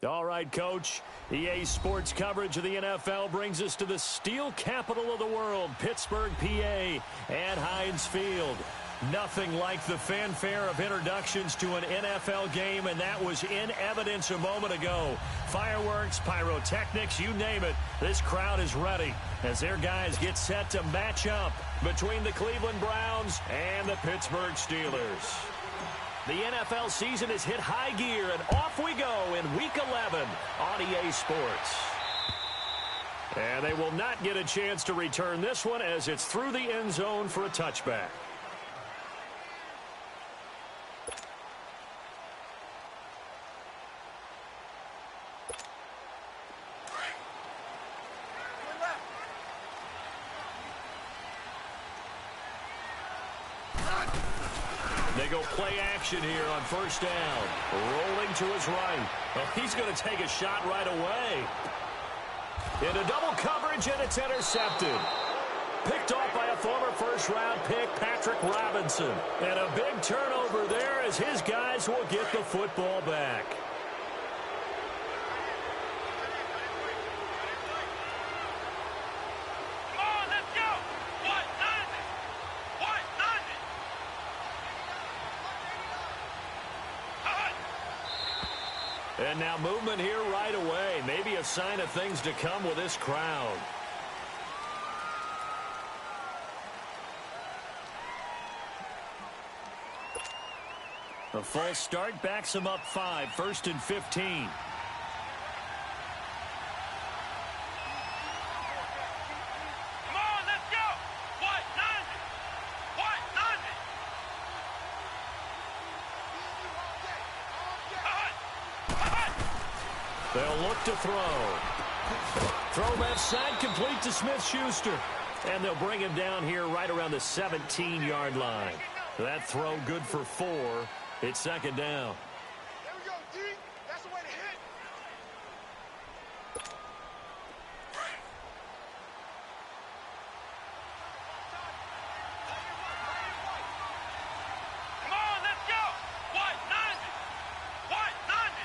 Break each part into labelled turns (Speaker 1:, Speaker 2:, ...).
Speaker 1: All right, Coach. EA Sports coverage of the NFL brings us to the steel capital of the world, Pittsburgh, PA, and Heinz Field. Nothing like the fanfare of introductions to an NFL game, and that was in evidence a moment ago. Fireworks, pyrotechnics, you name it. This crowd is ready as their guys get set to match up between the Cleveland Browns and the Pittsburgh Steelers. The NFL season has hit high gear, and off we go in Week 11 on EA Sports. And they will not get a chance to return this one as it's through the end zone for a touchback. They go play action here on first down. Rolling to his right. Oh, he's going to take a shot right away. Into double coverage, and it's intercepted. Picked off by a former first-round pick, Patrick Robinson. And a big turnover there as his guys will get the football back. And now movement here right away. Maybe a sign of things to come with this crowd. A false start backs him up 5, 1st and 15. They'll look to throw. Throw left side, complete to Smith-Schuster. And they'll bring him down here right around the 17-yard line. That throw good for 4. It's second down.
Speaker 2: There we go, D. That's the way to hit. Come on, let's go. What? 90. What? 90.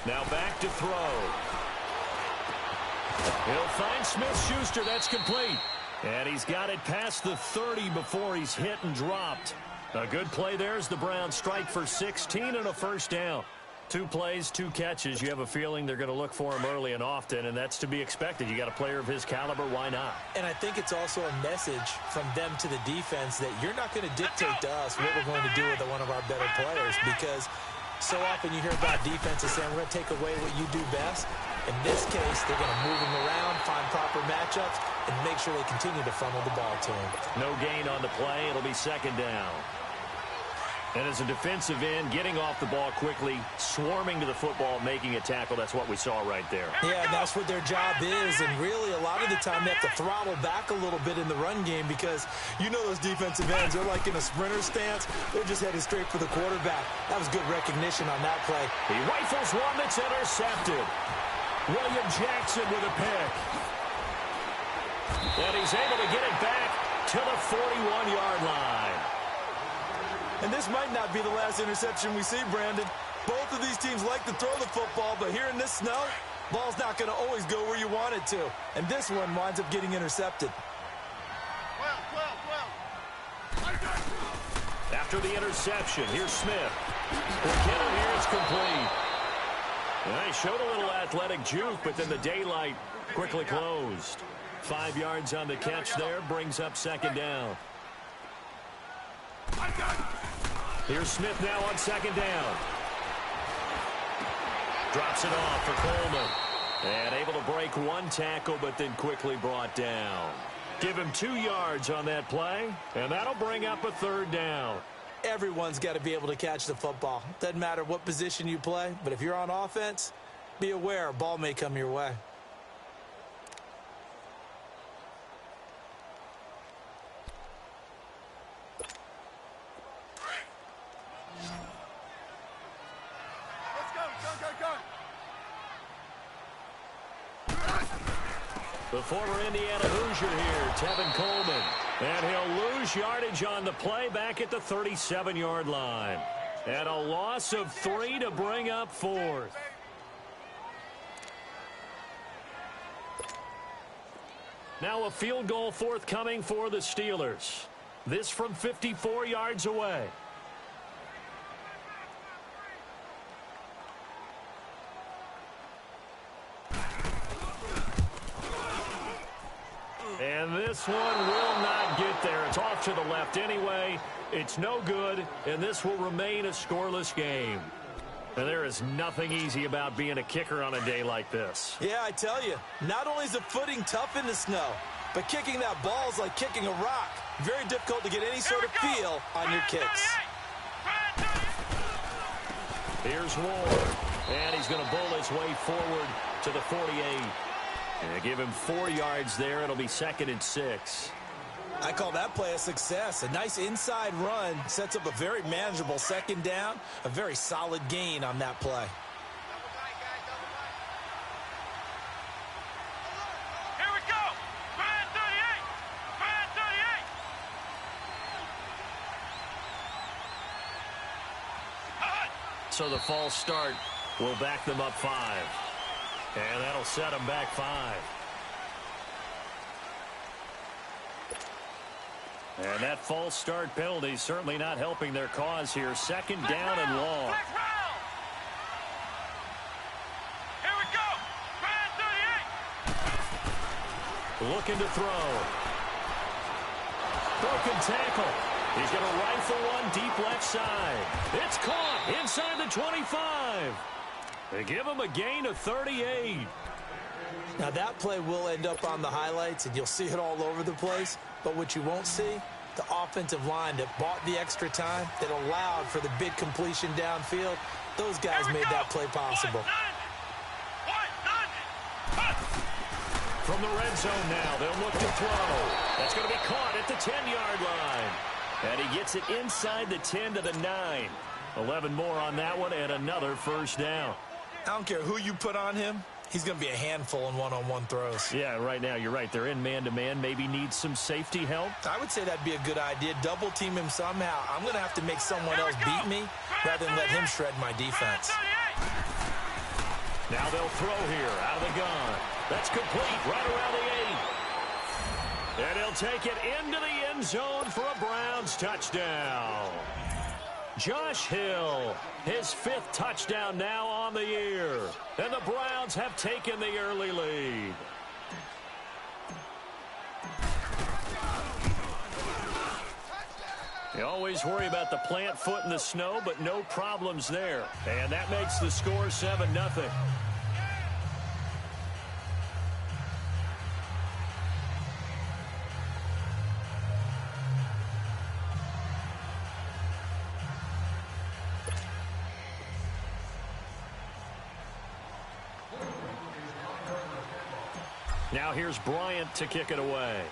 Speaker 1: Now back to throw. He'll find Smith-Schuster. That's complete. And he's got it past the 30 before he's hit and dropped. A good play there as the Browns strike for 16 and a first down. 2 plays, 2 catches. You have a feeling they're going to look for him early and often, and that's to be expected. You got a player of his caliber, why not?
Speaker 3: And I think it's also a message from them to the defense that you're not going to dictate to us what we're going to do with one of our better players, because so often you hear about defenses saying we're going to take away what you do best. In this case, they're going to move him around, find proper matchups, and make sure they continue to funnel the ball to him.
Speaker 1: No gain on the play. It'll be second down. And as a defensive end, getting off the ball quickly, swarming to the football, making a tackle, that's what we saw right there.
Speaker 3: Yeah, and that's what their job is. And really, a lot of the time, they have to throttle back a little bit in the run game because you know those defensive ends, they're like in a sprinter stance. They're just headed straight for the quarterback. That was good recognition on that play.
Speaker 1: He rifles one that's intercepted. William Jackson with a pick. And he's able to get it back to the 41-yard line.
Speaker 4: And this might not be the last interception we see, Brandon. Both of these teams like to throw the football, but here in this snow, ball's not going to always go where you want it to. And this one winds up getting intercepted.
Speaker 1: After the interception, here's Smith. The kidder here is complete. Well, he showed a little athletic juke, but then the daylight quickly closed. 5 yards on the catch there, brings up second down. Here's Smith now on second down. Drops it off for Coleman. And able to break 1 tackle, but then quickly brought down. Give him 2 yards on that play, and that'll bring up a third down.
Speaker 3: Everyone's got to be able to catch the football. Doesn't matter what position you play, but if you're on offense, be aware a ball may come your way.
Speaker 1: The former Indiana Hoosier here, Tevin Coleman. And he'll lose yardage on the play back at the 37-yard line. And a loss of 3 to bring up 4th. Now a field goal forthcoming for the Steelers. This from 54 yards away. And this one will not get there. It's off to the left anyway. It's no good, and this will remain a scoreless game. And there is nothing easy about being a kicker on a day like this.
Speaker 4: Yeah, I tell you, not only is the footing tough in the snow, but kicking that ball is like kicking a rock. Very difficult to get any sort of feel on your kicks.
Speaker 1: Here's Ward, and he's going to bowl his way forward to the 48. And give him 4 yards there. It'll be 2nd and 6.
Speaker 4: I call that play a success. A nice inside run sets up a very manageable 2nd down. A very solid gain on that play.
Speaker 2: Here we go. Grand 38. Grand 38.
Speaker 1: So the false start will back them up 5. And that'll set them back 5. And that false start penalty certainly not helping their cause here. 2nd down and long.
Speaker 2: Here we go. Grand 38.
Speaker 1: Looking to throw. Broken tackle. He's going to rifle one deep left side. It's caught inside the 25. They give him a gain of 38.
Speaker 3: Now that play will end up on the highlights, and you'll see it all over the place. But what you won't see, the offensive line that bought the extra time, that allowed for the big completion downfield, those guys made that play possible.
Speaker 2: 190.
Speaker 1: From the red zone now, they'll look to throw. That's going to be caught at the 10-yard line. And he gets it inside the 10 to the 9. 11 more on that one, and another first down.
Speaker 4: I don't care who you put on him. He's going to be a handful in one-on-one throws.
Speaker 1: Yeah, right now, you're right. They're in man-to-man. Maybe needs some safety help.
Speaker 4: I would say that'd be a good idea. Double team him somehow. I'm going to have to make someone else beat me rather than let him shred my defense.
Speaker 1: Now they'll throw here out of the gun. That's complete right around the 8. And he'll take it into the end zone for a Browns touchdown. Josh Hill, his 5th touchdown now on the year. And the Browns have taken the early lead. You always worry about the plant foot in the snow, but no problems there. And that makes the score 7-0. Now here's Bryant to kick it away.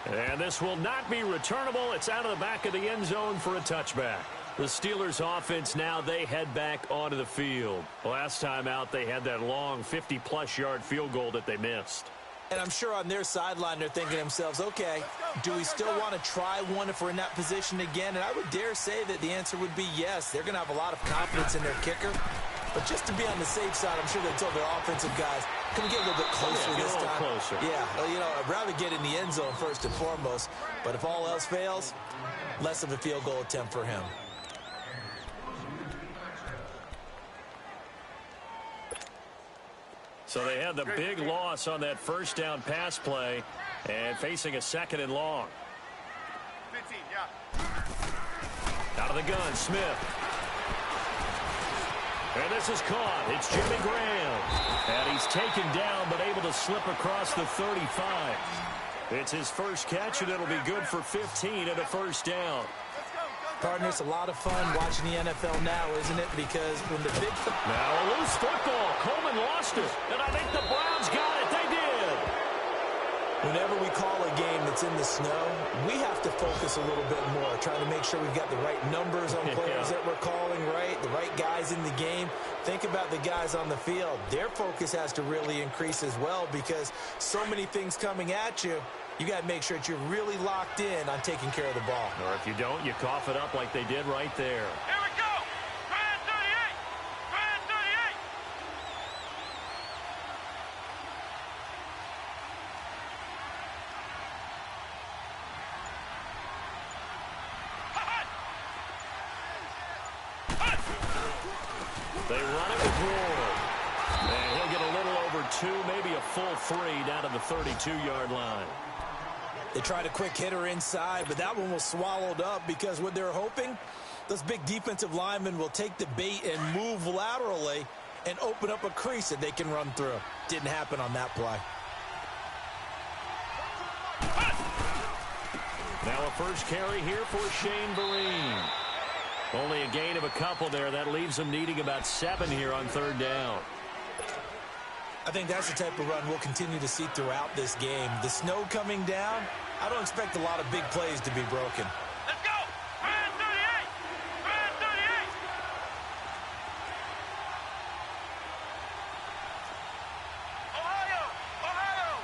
Speaker 1: And this will not be returnable. It's out of the back of the end zone for a touchback. The Steelers offense now, they head back onto the field. Last time out, they had that long 50-plus yard field goal that they missed.
Speaker 3: And I'm sure on their sideline they're thinking to themselves, okay, do we still want to try one if we're in that position again? And I would dare say that the answer would be yes. They're going to have a lot of confidence in their kicker. But just to be on the safe side, I'm sure they told their offensive guys, can we get a little bit closer this time?
Speaker 1: Closer.
Speaker 3: Yeah, well, you know, I'd rather get in the end zone first and foremost. But if all else fails, less of a field goal attempt for him.
Speaker 1: So they had the big loss on that first down pass play and facing a 2nd and long.
Speaker 2: 15, yeah.
Speaker 1: Out of the gun, Smith. And this is caught. It's Jimmy Graham. And he's taken down but able to slip across the 35. It's his first catch, and it'll be good for 15 and a first down.
Speaker 3: Partner, it's a lot of fun watching the NFL now, isn't it? Because when the big...
Speaker 1: Now a loose football. Coleman lost it. And I think the Browns got it. They did.
Speaker 3: Whenever we call a game that's in the snow, we have to focus a little bit more, trying to make sure we've got the right numbers on players that we're calling, right? The right guys in the game. Think about the guys on the field. Their focus has to really increase as well because so many things coming at you. You got to make sure that you're really locked in on taking care of the ball.
Speaker 1: Or if you don't, you cough it up like they did right there.
Speaker 2: Here we go. Grand 38. Grand 38.
Speaker 1: They run it with Ward. And he'll get a little over 2, maybe a full 3 down to the 32-yard line.
Speaker 3: They tried a quick hitter inside, but that one was swallowed up because what they're hoping, those big defensive linemen will take the bait and move laterally and open up a crease that they can run through. Didn't happen on that play.
Speaker 1: Now a first carry here for Shane Vereen. Only a gain of a couple there. That leaves them needing about 7 here on 3rd down.
Speaker 3: I think that's the type of run we'll continue to see throughout this game. The snow coming down, I don't expect a lot of big plays to be broken.
Speaker 2: Let's go. Grand 38. Grand 38. Ohio. Ohio.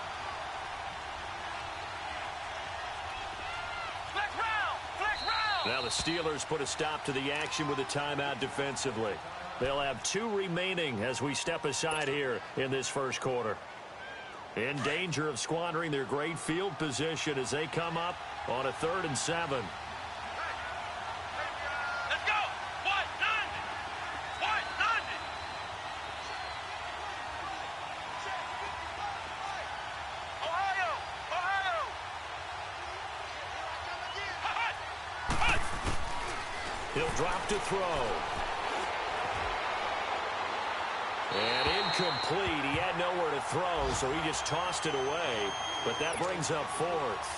Speaker 2: Flex round. Flex round.
Speaker 1: Now the Steelers put a stop to the action with a timeout defensively. They'll have 2 remaining as we step aside here in this first quarter. In danger of squandering their great field position as they come up on a 3rd and 7.
Speaker 2: Let's go. What? 90. What? 90. Ohio. Ohio. Hut.
Speaker 1: He'll drop to throw. And incomplete. He had nowhere to throw, so he just tossed it away. But that brings up 4th.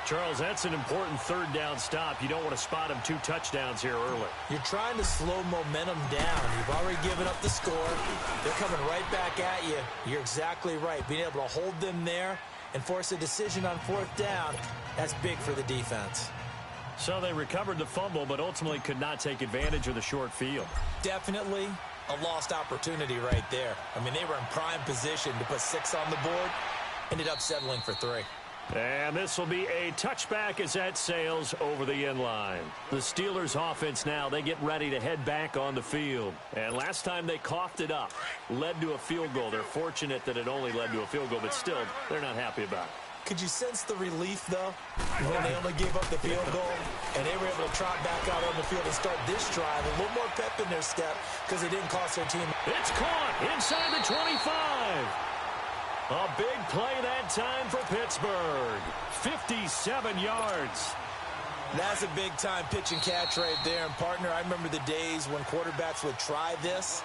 Speaker 1: Charles, that's an important 3rd down stop. You don't want to spot him 2 touchdowns here early.
Speaker 3: You're trying to slow momentum down. You've already given up the score. They're coming right back at you. You're exactly right. Being able to hold them there and force a decision on 4th down, that's big for the defense.
Speaker 1: So they recovered the fumble, but ultimately could not take advantage of the short field.
Speaker 3: Definitely a lost opportunity right there. I mean, they were in prime position to put 6 on the board. Ended up settling for 3.
Speaker 1: And this will be a touchback as that sails over the end line. The Steelers offense now, they get ready to head back on the field. And last time they coughed it up, led to a field goal. They're fortunate that it only led to a field goal, but still, they're not happy about it.
Speaker 3: Could you sense the relief, though, when they only gave up the field goal and they were able to trot back out on the field and start this drive? A little more pep in their step because it didn't cost their team.
Speaker 1: It's caught inside the 25. A big play that time for Pittsburgh. 57 yards.
Speaker 3: That's a big-time pitch and catch right there. And, partner, I remember the days when quarterbacks would try this.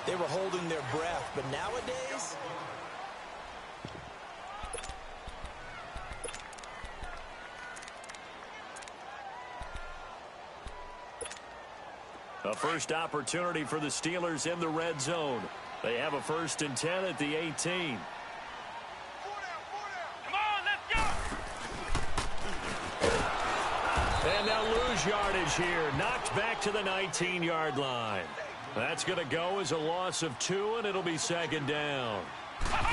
Speaker 3: They were holding their breath. But nowadays,
Speaker 1: a first opportunity for the Steelers in the red zone. They have a 1st and 10 at the 18.
Speaker 2: Come on, let's go.
Speaker 1: And they'll lose yardage here. Knocked back to the 19-yard line. That's going to go as a loss of 2, and it'll be 2nd down.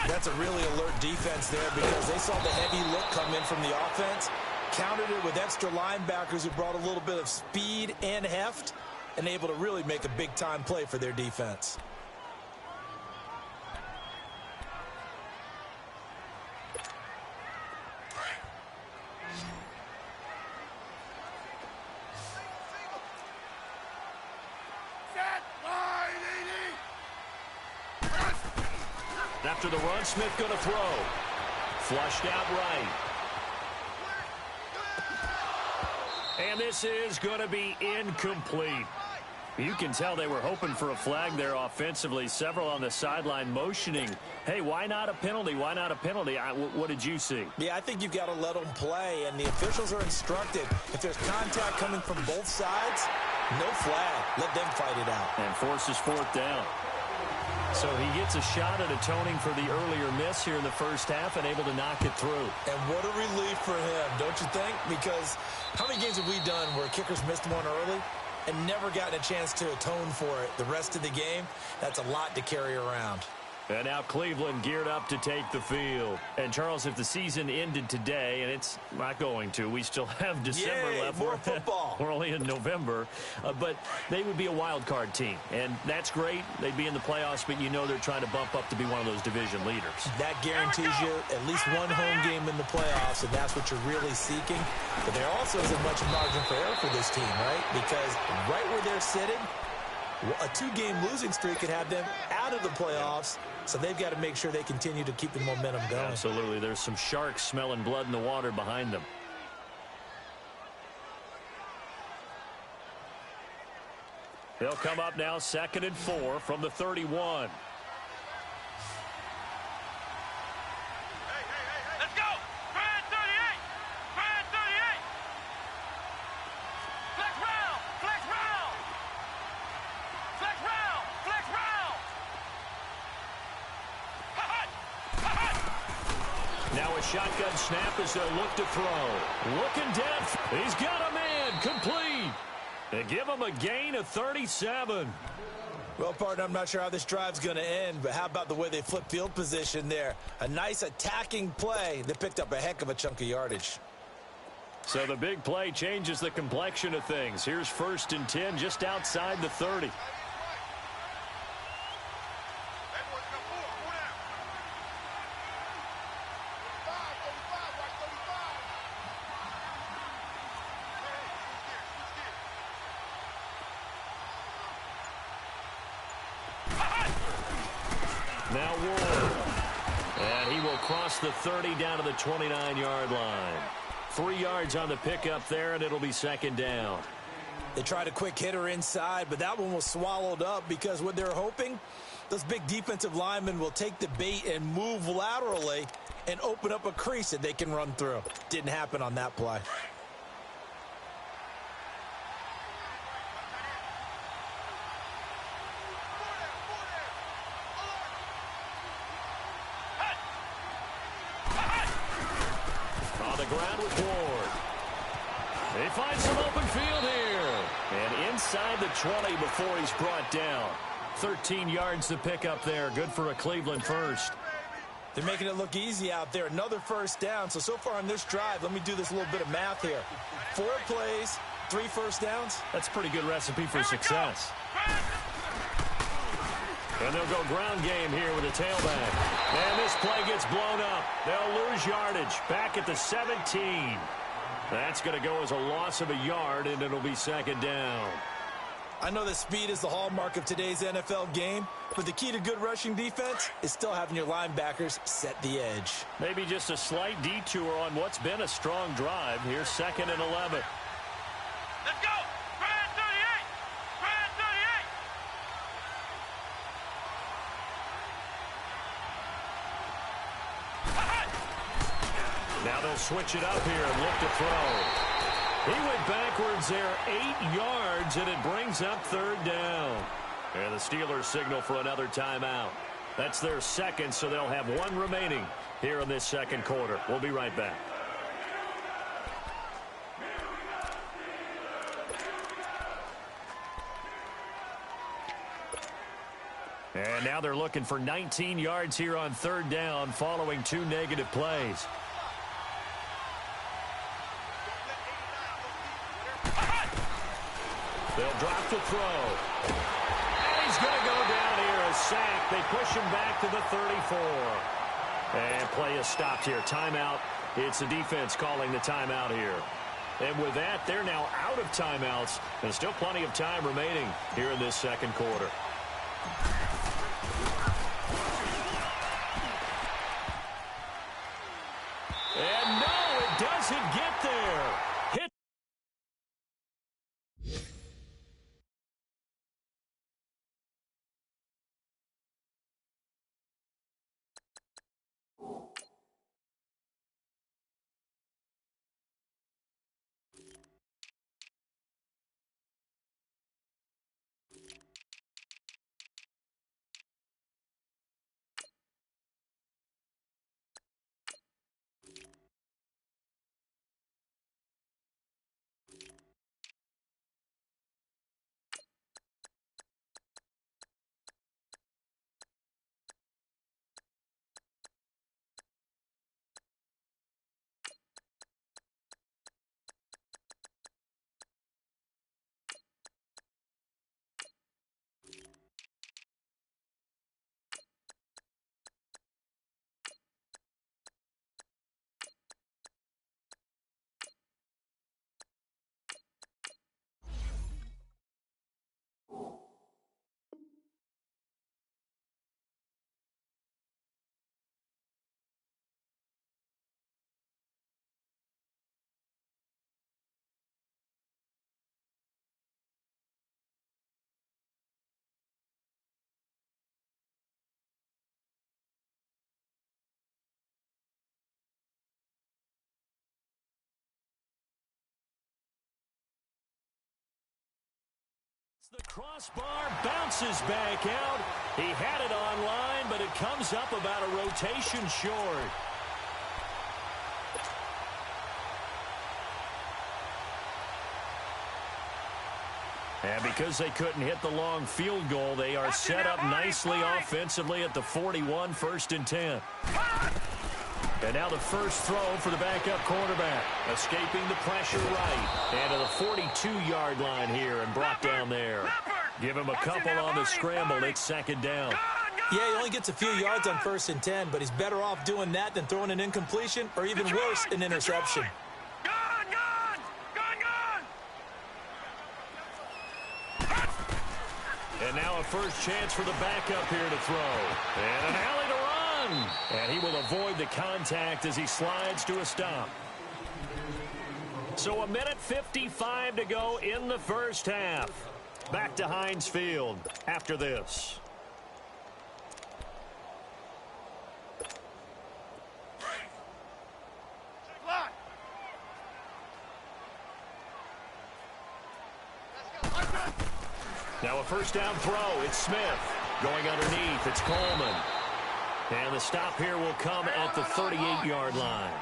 Speaker 3: that's a really alert defense there because they saw the heavy look come in from the offense, countered it with extra linebackers who brought a little bit of speed and heft, and able to really make a big-time play for their defense.
Speaker 1: After the run, Smith going to throw. Flushed out right. And this is going to be incomplete. You can tell they were hoping for a flag there offensively. Several on the sideline motioning. Hey, why not a penalty? Why not a penalty? What did you see?
Speaker 3: Yeah, I think you've got to let them play, and the officials are instructed. If there's contact coming from both sides, no flag. Let them fight it out.
Speaker 1: And forces 4th down. So he gets a shot at atoning for the earlier miss here in the first half and able to knock it through.
Speaker 3: And what a relief for him, don't you think? Because how many games have we done where kickers missed one early and never gotten a chance to atone for it the rest of the game? That's a lot to carry around.
Speaker 1: And now Cleveland geared up to take the field. And, Charles, if the season ended today, and it's not going to, we still have December left.
Speaker 3: More football.
Speaker 1: We're only in November. But they would be a wild card team. And that's great. They'd be in the playoffs, but you know they're trying to bump up to be one of those division leaders.
Speaker 3: That guarantees you at least one home game in the playoffs, and that's what you're really seeking. But there also isn't much margin for error for this team, right? Because right where they're sitting, a two-game losing streak could have them out of the playoffs. So they've got to make sure they continue to keep the momentum going.
Speaker 1: Absolutely. There's some sharks smelling blood in the water behind them. They'll come up now 2nd and 4 from the 31.
Speaker 2: Let's go! Grand 38! Grand 38! Flex round! Flex round! Flex round! Flex round!
Speaker 1: Now a shotgun snap as they'll look to throw. Looking depth. He's got a man. Complete. They give him a gain of 37.
Speaker 3: Well, partner, I'm not sure how this drive's going to end, but how about the way they flip field position there? A nice attacking play. They picked up a heck of a chunk of yardage.
Speaker 1: So the big play changes the complexion of things. Here's 1st and 10 just outside the 30. Now Ward. And he will cross the 30 down to the 29-yard line. 3 yards on the pickup there, and it'll be 2nd down.
Speaker 3: They tried a quick hitter inside, but that one was swallowed up because what they're hoping, those big defensive linemen will take the bait and move laterally and open up a crease that they can run through. Didn't happen on that play.
Speaker 1: On the ground with Ward. He finds some open field here. And inside the 20 before he's brought down. 13 yards to pick up there. Good for a Cleveland first.
Speaker 3: They're making it look easy out there. Another 1st down. So far on this drive, let me do this little bit of math here. 4 plays, 3 first downs.
Speaker 1: That's a pretty good recipe for success. And they'll go ground game here with a tailback. And this play gets blown up. They'll lose yardage back at the 17. That's going to go as a loss of a yard, and it'll be 2nd down.
Speaker 3: I know that speed is the hallmark of today's NFL game, but the key to good rushing defense is still having your linebackers set the edge.
Speaker 1: Maybe just a slight detour on what's been a strong drive. Here's 2nd and 11.
Speaker 2: Let's go! Grand 38! Grand 38!
Speaker 1: Now they'll switch it up here and look to throw. He went backwards there 8 yards, and it brings up 3rd down. And the Steelers signal for another timeout. That's their 2nd, so they'll have 1 remaining here in this 2nd quarter. We'll be right back. And now they're looking for 19 yards here on 3rd down following 2 negative plays. They'll drop to throw. And he's going to go down here, a sack. They push him back to the 34. And play is stopped here. Timeout. It's the defense calling the timeout here. And with that, they're now out of timeouts. And still plenty of time remaining here in this 2nd quarter. And no, it doesn't get there. The crossbar bounces back out. He had it online, but it comes up about a rotation short. And because they couldn't hit the long field goal, they are set up nicely offensively at the 41, 1st and 10. And now the first throw for the backup quarterback. Escaping the pressure right. And to the 42-yard line here and brought down there. Give him a couple on the scramble. It's 2nd down.
Speaker 3: Yeah, he only gets a few yards on 1st and 10, but he's better off doing that than throwing an incompletion or even worse, an interception.
Speaker 1: And now a first chance for the backup here to throw. And an alley to run. And he will avoid the contact as he slides to a stop. So 1:55 to go in the first half. Back to Heinz Field after this. Now a first down throw. It's Smith. Going underneath. It's Coleman. And the stop here will come at the 38-yard line.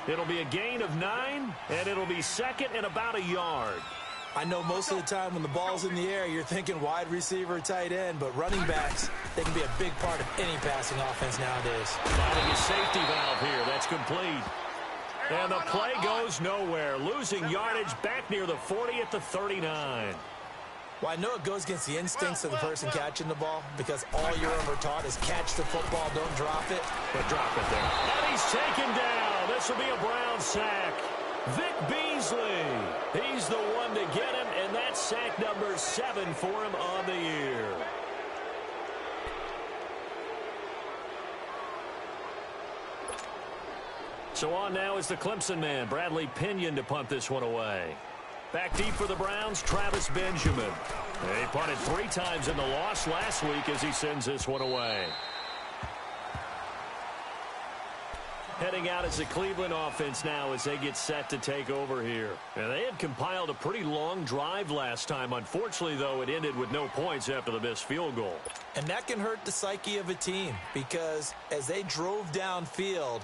Speaker 1: It'll be a gain of 9, and it'll be 2nd and about a yard.
Speaker 3: I know most of the time when the ball's in the air, you're thinking wide receiver, tight end, but running backs, they can be a big part of any passing offense nowadays.
Speaker 1: Finding a safety valve here. That's complete. And the play goes nowhere. Losing yardage back near the 40 at the 39.
Speaker 3: Well, I know it goes against the instincts of the person catching the ball because all you're ever taught is catch the football, don't drop it.
Speaker 1: But drop it there. And he's taken down. This will be a Brown sack. Vic Beasley. He's the one to get him, and that's sack number 7 for him on the year. So on now is the Clemson man, Bradley Pinion, to punt this one away. Back deep for the Browns, Travis Benjamin. He punted 3 times in the loss last week as he sends this one away. Heading out as the Cleveland offense now as they get set to take over here. And they had compiled a pretty long drive last time. Unfortunately, though, it ended with no points after the missed field goal.
Speaker 3: And that can hurt the psyche of a team because as they drove downfield,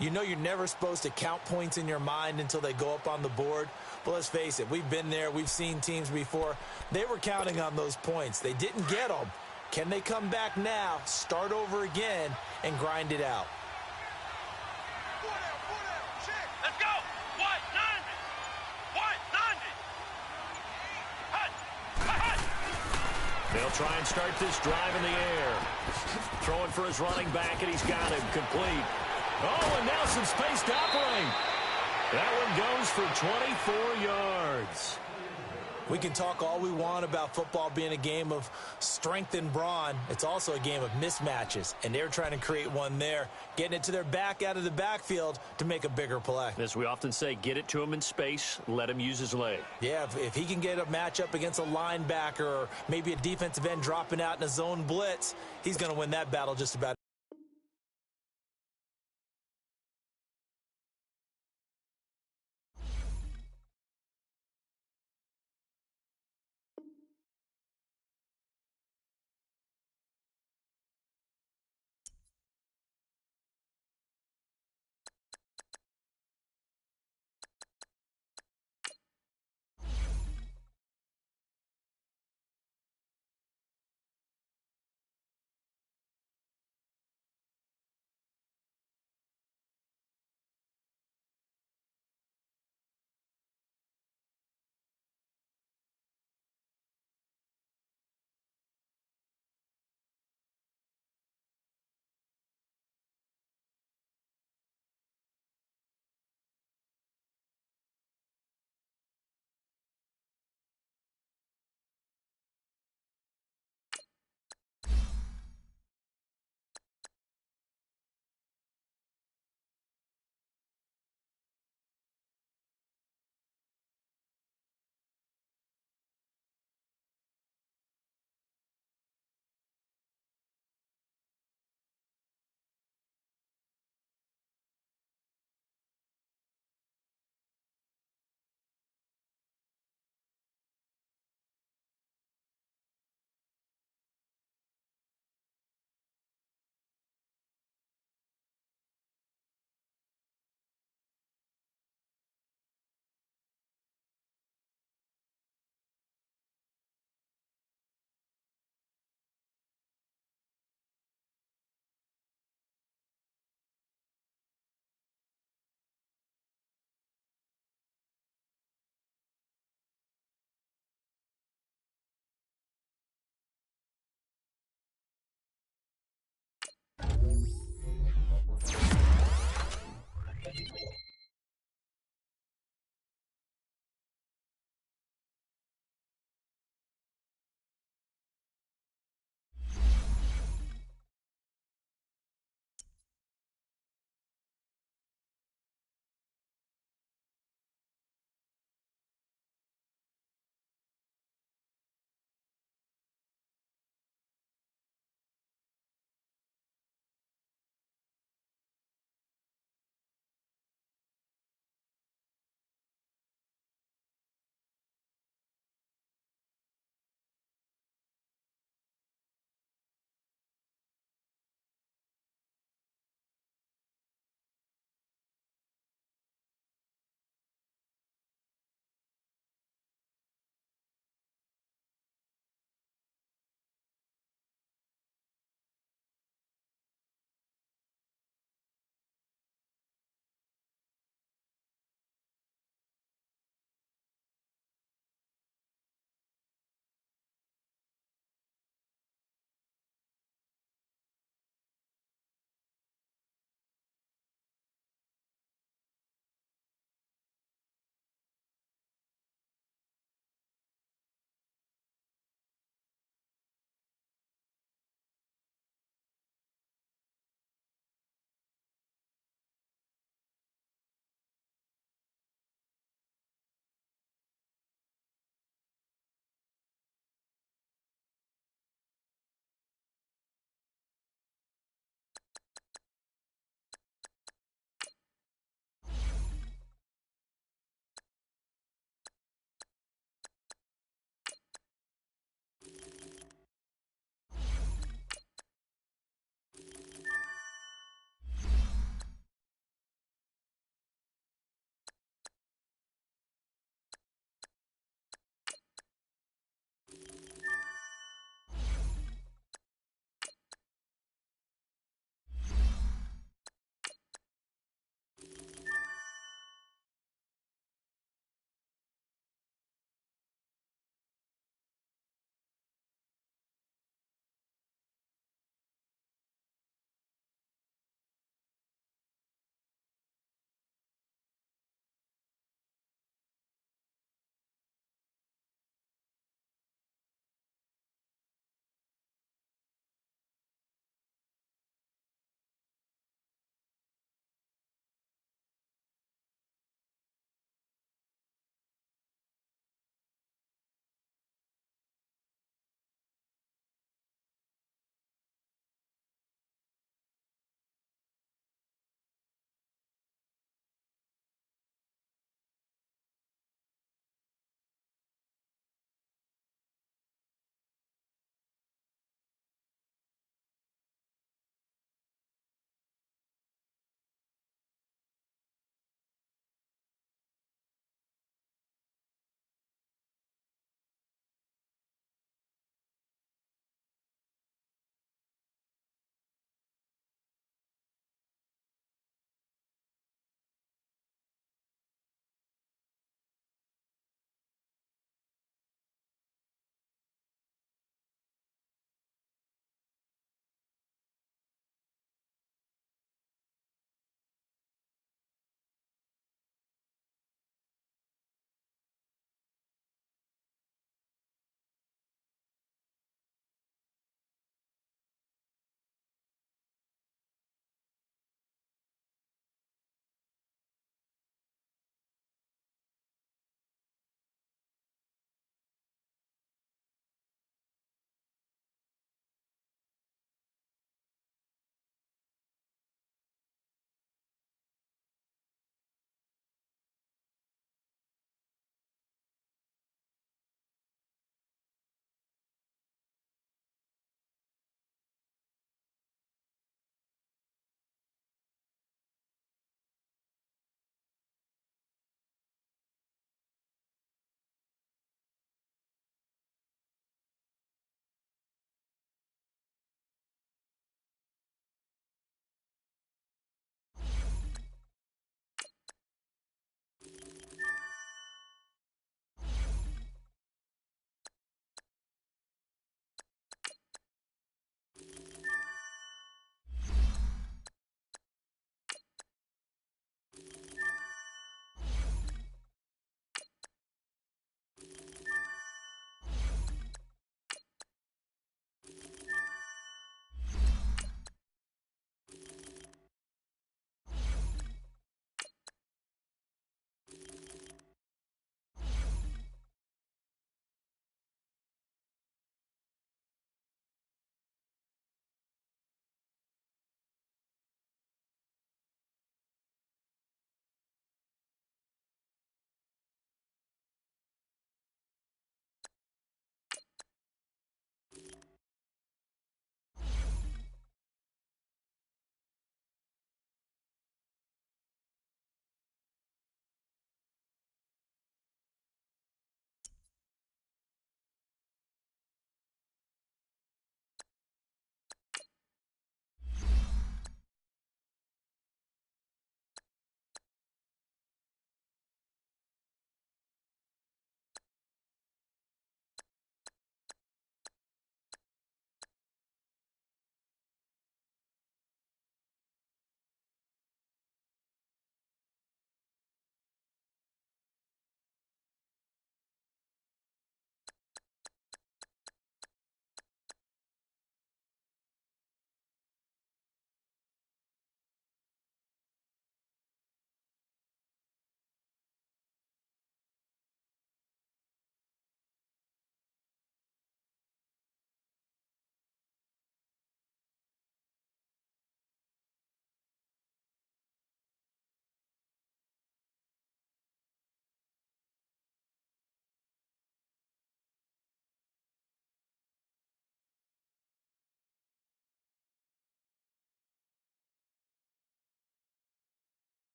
Speaker 3: you know you're never supposed to count points in your mind until they go up on the board. But let's face it, we've been there. We've seen teams before. They were counting on those points. They didn't get them. Can they come back now, start over again, and grind it out?
Speaker 2: Let's go. What? 90.
Speaker 1: They'll try and start this drive in the air. Throwing for his running back, and he's got him complete. Oh, and now some space to operate. That one goes for 24 yards.
Speaker 3: We can talk all we want about football being a game of strength and brawn. It's also a game of mismatches, and they're trying to create one there, getting it to their back out of the backfield to make a bigger play.
Speaker 1: As we often say, get it to him in space, let him use his leg.
Speaker 3: Yeah, if he can get a matchup against a linebacker or maybe a defensive end dropping out in a zone blitz, he's going to win that battle just about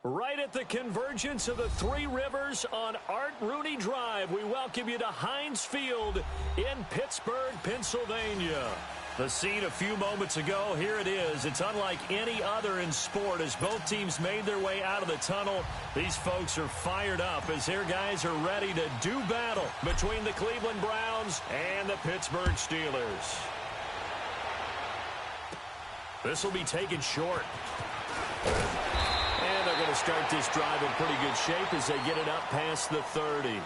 Speaker 1: Right at the convergence of the Three Rivers on Art Rooney Drive, we welcome you to Heinz Field in Pittsburgh, Pennsylvania. The scene a few moments ago, here it is. It's unlike any other in sport as both teams made their way out of the tunnel. These folks are fired up as their guys are ready to do battle between the Cleveland Browns and the Pittsburgh Steelers. This will be taken short. And they're going to start this drive in pretty good shape as they get it up past the 30.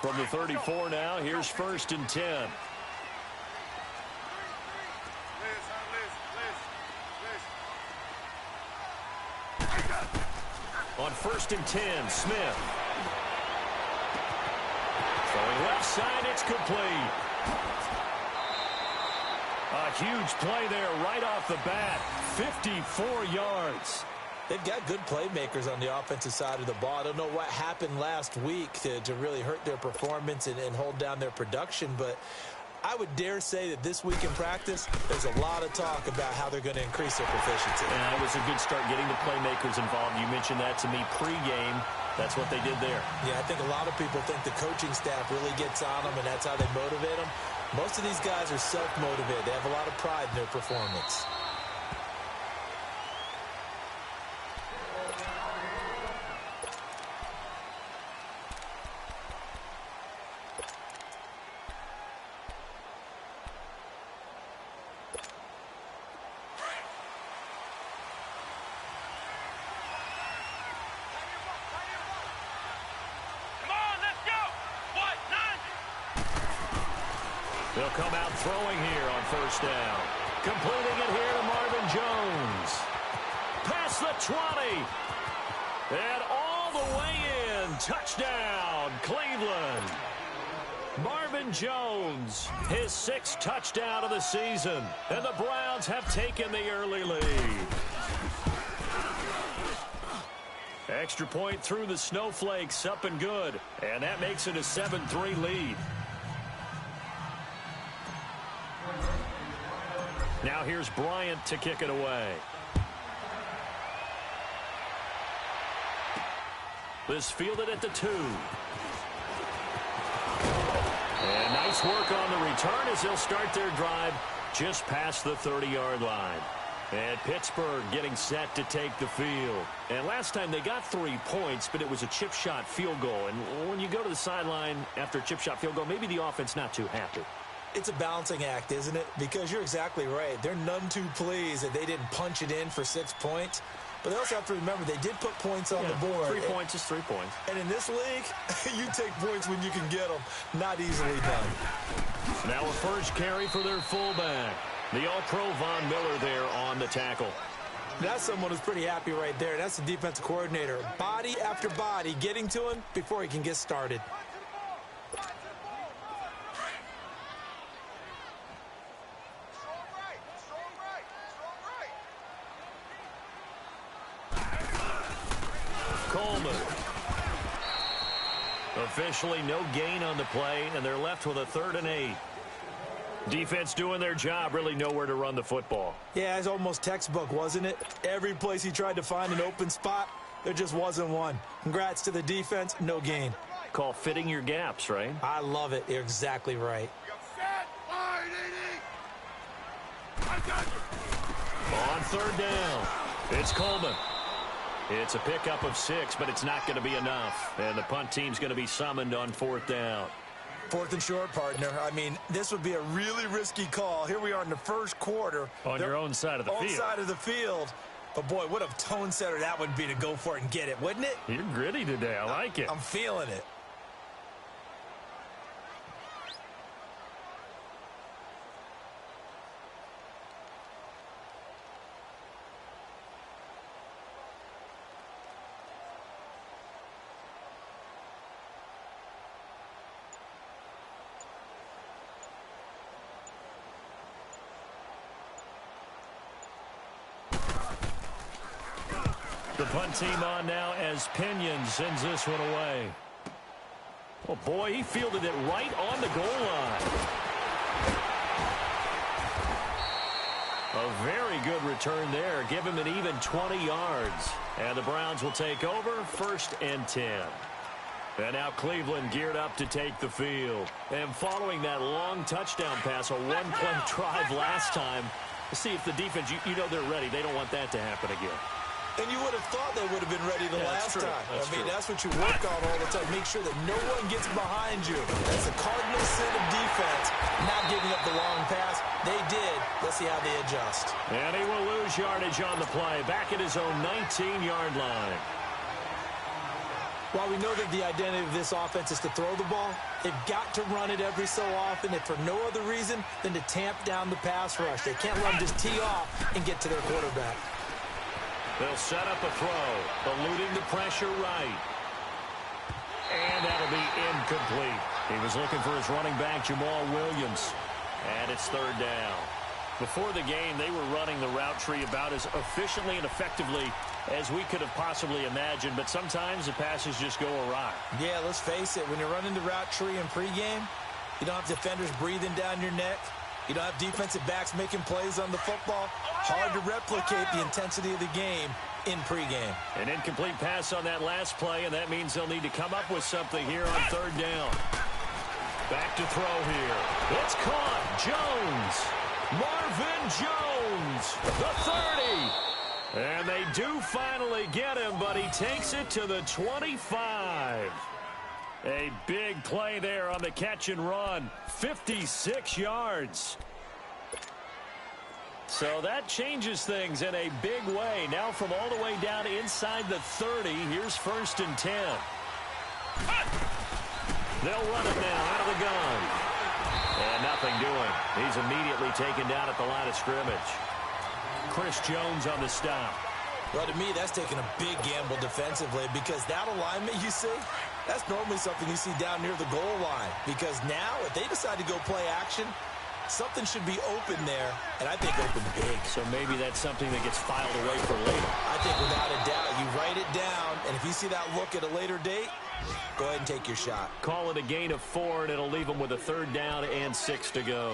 Speaker 1: From the 34 now, here's 1st and 10. On 1st and 10, Smith. Throwing left side, it's complete. A huge play there right off the bat. 54 yards.
Speaker 3: They've got good playmakers on the offensive side of the ball. I don't know what happened last week to really hurt their performance and hold down their production, but I would dare say that this week in practice, there's a lot of talk about how they're going to increase their proficiency.
Speaker 1: And it was a good start getting the playmakers involved. You mentioned that to me pregame. That's what they did there.
Speaker 3: Yeah, I think a lot of people think the coaching staff really gets on them, and that's how they motivate them. Most of these guys are self-motivated. They have a lot of pride in their performance.
Speaker 1: They'll come out throwing here on 1st down. Completing it here to Marvin Jones. Past the 20. And all the way in. Touchdown, Cleveland. Marvin Jones, his 6th touchdown of the season. And the Browns have taken the early lead. Extra point through the snowflakes, up and good. And that makes it a 7-3 lead. Now here's Bryant to kick it away. This fielded at the 2. And nice work on the return as they'll start their drive just past the 30-yard line. And Pittsburgh getting set to take the field. And last time they got 3 points, but it was a chip shot field goal. And when you go to the sideline after a chip shot field goal, maybe the offense not too happy.
Speaker 3: It's a balancing act, isn't it? Because you're exactly right. They're none too pleased that they didn't punch it in for 6 points. But they also have to remember they did put points on the board.
Speaker 1: 3 points is 3 points.
Speaker 3: And in this league, you take points when you can get them. Not easily done.
Speaker 1: Now a first carry for their fullback. The All-Pro Von Miller there on the tackle.
Speaker 3: That's someone who's pretty happy right there. That's the defensive coordinator. Body after body getting to him before he can get started.
Speaker 1: Coleman. Officially no gain on the play, and they're left with a 3rd and 8. Defense doing their job, really nowhere to run the football.
Speaker 3: Yeah, it's almost textbook, wasn't it? Every place he tried to find an open spot, there just wasn't one. Congrats to the defense, no gain.
Speaker 1: Call fitting your gaps, right?
Speaker 3: I love it. You're exactly right.
Speaker 1: On 3rd down, it's Coleman. It's a pickup of 6, but it's not going to be enough. And the punt team's going to be summoned on 4th down.
Speaker 3: 4th and short, partner. I mean, this would be a really risky call. Here we are in the first quarter.
Speaker 1: On your own side of the field.
Speaker 3: On side of the field. But, boy, what a tone setter that would be to go for it and get it, wouldn't it?
Speaker 1: You're gritty today. I like it.
Speaker 3: I'm feeling it.
Speaker 1: The punt team on now as Pinion sends this one away. Oh, boy, he fielded it right on the goal line. A very good return there. Give him an even 20 yards. And the Browns will take over 1st and 10. And now Cleveland geared up to take the field. And following that long touchdown pass, a one-play drive last time, see if the defense, you know they're ready. They don't want that to happen again.
Speaker 4: And you would have thought they would have been ready the last time. That's what you work on all the time. Make sure that no one gets behind you. That's a cardinal sin of defense, not giving up the long pass. They did. Let's see how they adjust.
Speaker 1: And he will lose yardage on the play, back at his own 19-yard line.
Speaker 3: While we know that the identity of this offense is to throw the ball, they've got to run it every so often, if for no other reason than to tamp down the pass rush. They can't let them just tee off and get to their quarterback.
Speaker 1: They'll set up a throw, eluding the pressure right. And that'll be incomplete. He was looking for his running back, Jamal Williams. And it's 3rd down. Before the game, they were running the route tree about as efficiently and effectively as we could have possibly imagined, but sometimes the passes just go awry.
Speaker 3: Yeah, let's face it. When you're running the route tree in pregame, you don't have defenders breathing down your neck. You don't have defensive backs making plays on the football. Hard to replicate the intensity of the game in pregame.
Speaker 1: An incomplete pass on that last play, and that means they'll need to come up with something here on 3rd down. Back to throw here. It's caught. Jones. Marvin Jones. The 30. And they do finally get him, but he takes it to the 25. A big play there on the catch and run. 56 yards. So that changes things in a big way. Now from all the way down inside the 30, here's 1st and 10. They'll run it now out of the gun. And nothing doing. He's immediately taken down at the line of scrimmage. Chris Jones on the stop.
Speaker 3: Well, to me, that's taking a big gamble defensively, because that alignment you see, that's normally something you see down near the goal line. Because now, if they decide to go play action, something should be open there, and I think open big.
Speaker 1: So maybe that's something that gets filed away for later.
Speaker 3: I think without a doubt, you write it down, and if you see that look at a later date, go ahead and take your shot.
Speaker 1: Call it a gain of 4, and it'll leave them with a 3rd down and 6 to go.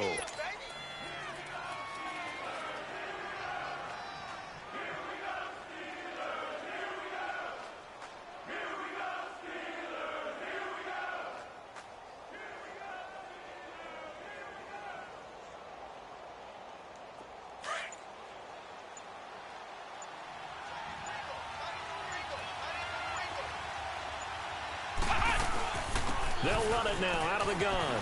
Speaker 1: They'll run it now out of the gun.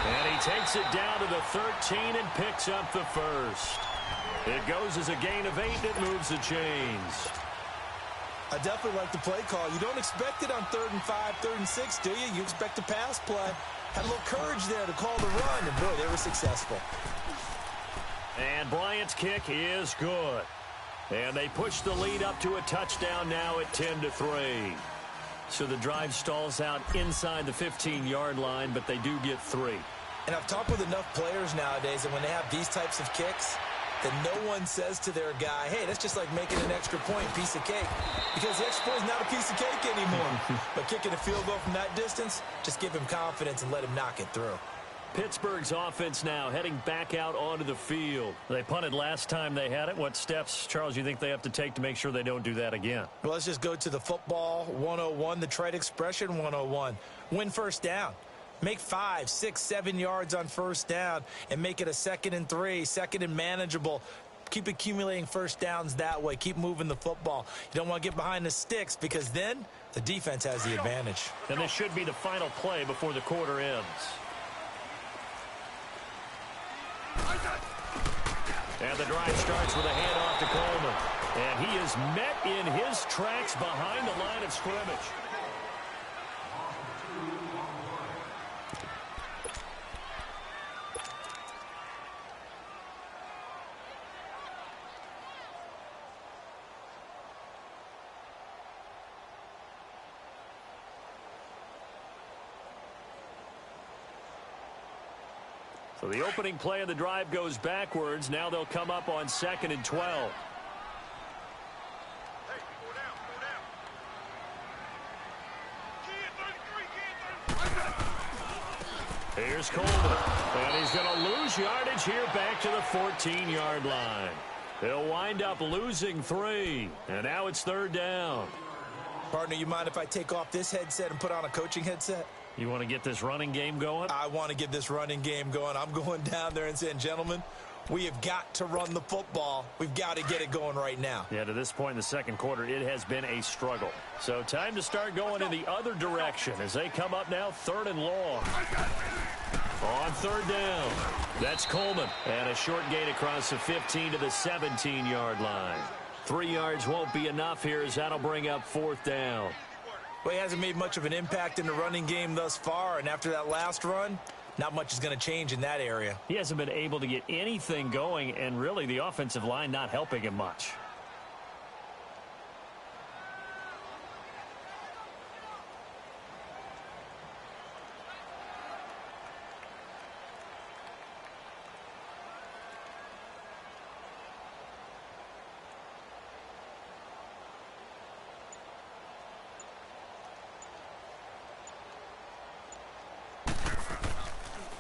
Speaker 1: And he takes it down to the 13 and picks up the 1st. It goes as a gain of 8, and it moves the chains.
Speaker 3: I definitely like the play call. You don't expect it on 3rd and 5, 3rd and 6, do you? You expect a pass play. Had a little courage there to call the run, and boy, they were successful.
Speaker 1: And Bryant's kick is good. And they push the lead up to a touchdown now at 10-3. So the drive stalls out inside the 15-yard line, but they do get 3.
Speaker 3: And I've talked with enough players nowadays that when they have these types of kicks, that no one says to their guy, hey, that's just like making an extra point, piece of cake. Because the extra point is not a piece of cake anymore. But kicking a field goal from that distance, just give him confidence and let him knock it through.
Speaker 1: Pittsburgh's offense now heading back out onto the field. They punted last time they had it. What steps, Charles, you think they have to take to make sure they don't do that again?
Speaker 3: Well, let's just go to the football 101, the trite expression 101. Win 1st down. Make 5, 6, 7 yards on 1st down and make it a 2nd and 3, 2nd and manageable. Keep accumulating 1st downs that way. Keep moving the football. You don't want to get behind the sticks, because then the defense has the advantage.
Speaker 1: And this should be the final play before the quarter ends. And the drive starts with a handoff to Coleman. And he is met in his tracks behind the line of scrimmage. So the opening play of the drive goes backwards. Now they'll come up on 2nd and 12. Here's Coleman. And he's going to lose yardage here back to the 14-yard line. He'll wind up losing 3. And now it's 3rd down.
Speaker 3: Partner, you mind if I take off this headset and put on a coaching headset?
Speaker 1: You want to get this running game going?
Speaker 3: I want to get this running game going. I'm going down there and saying, gentlemen, we have got to run the football. We've got to get it going right now.
Speaker 1: Yeah, to this point in the second quarter, it has been a struggle. So time to start going in the other direction as they come up now 3rd and long. On 3rd down, that's Coleman. And a short gain across the 15 to the 17-yard line. 3 yards won't be enough here as that'll bring up 4th down.
Speaker 3: Well, he hasn't made much of an impact in the running game thus far, and after that last run, not much is going to change in that area.
Speaker 1: He hasn't been able to get anything going, and really the offensive line not helping him much.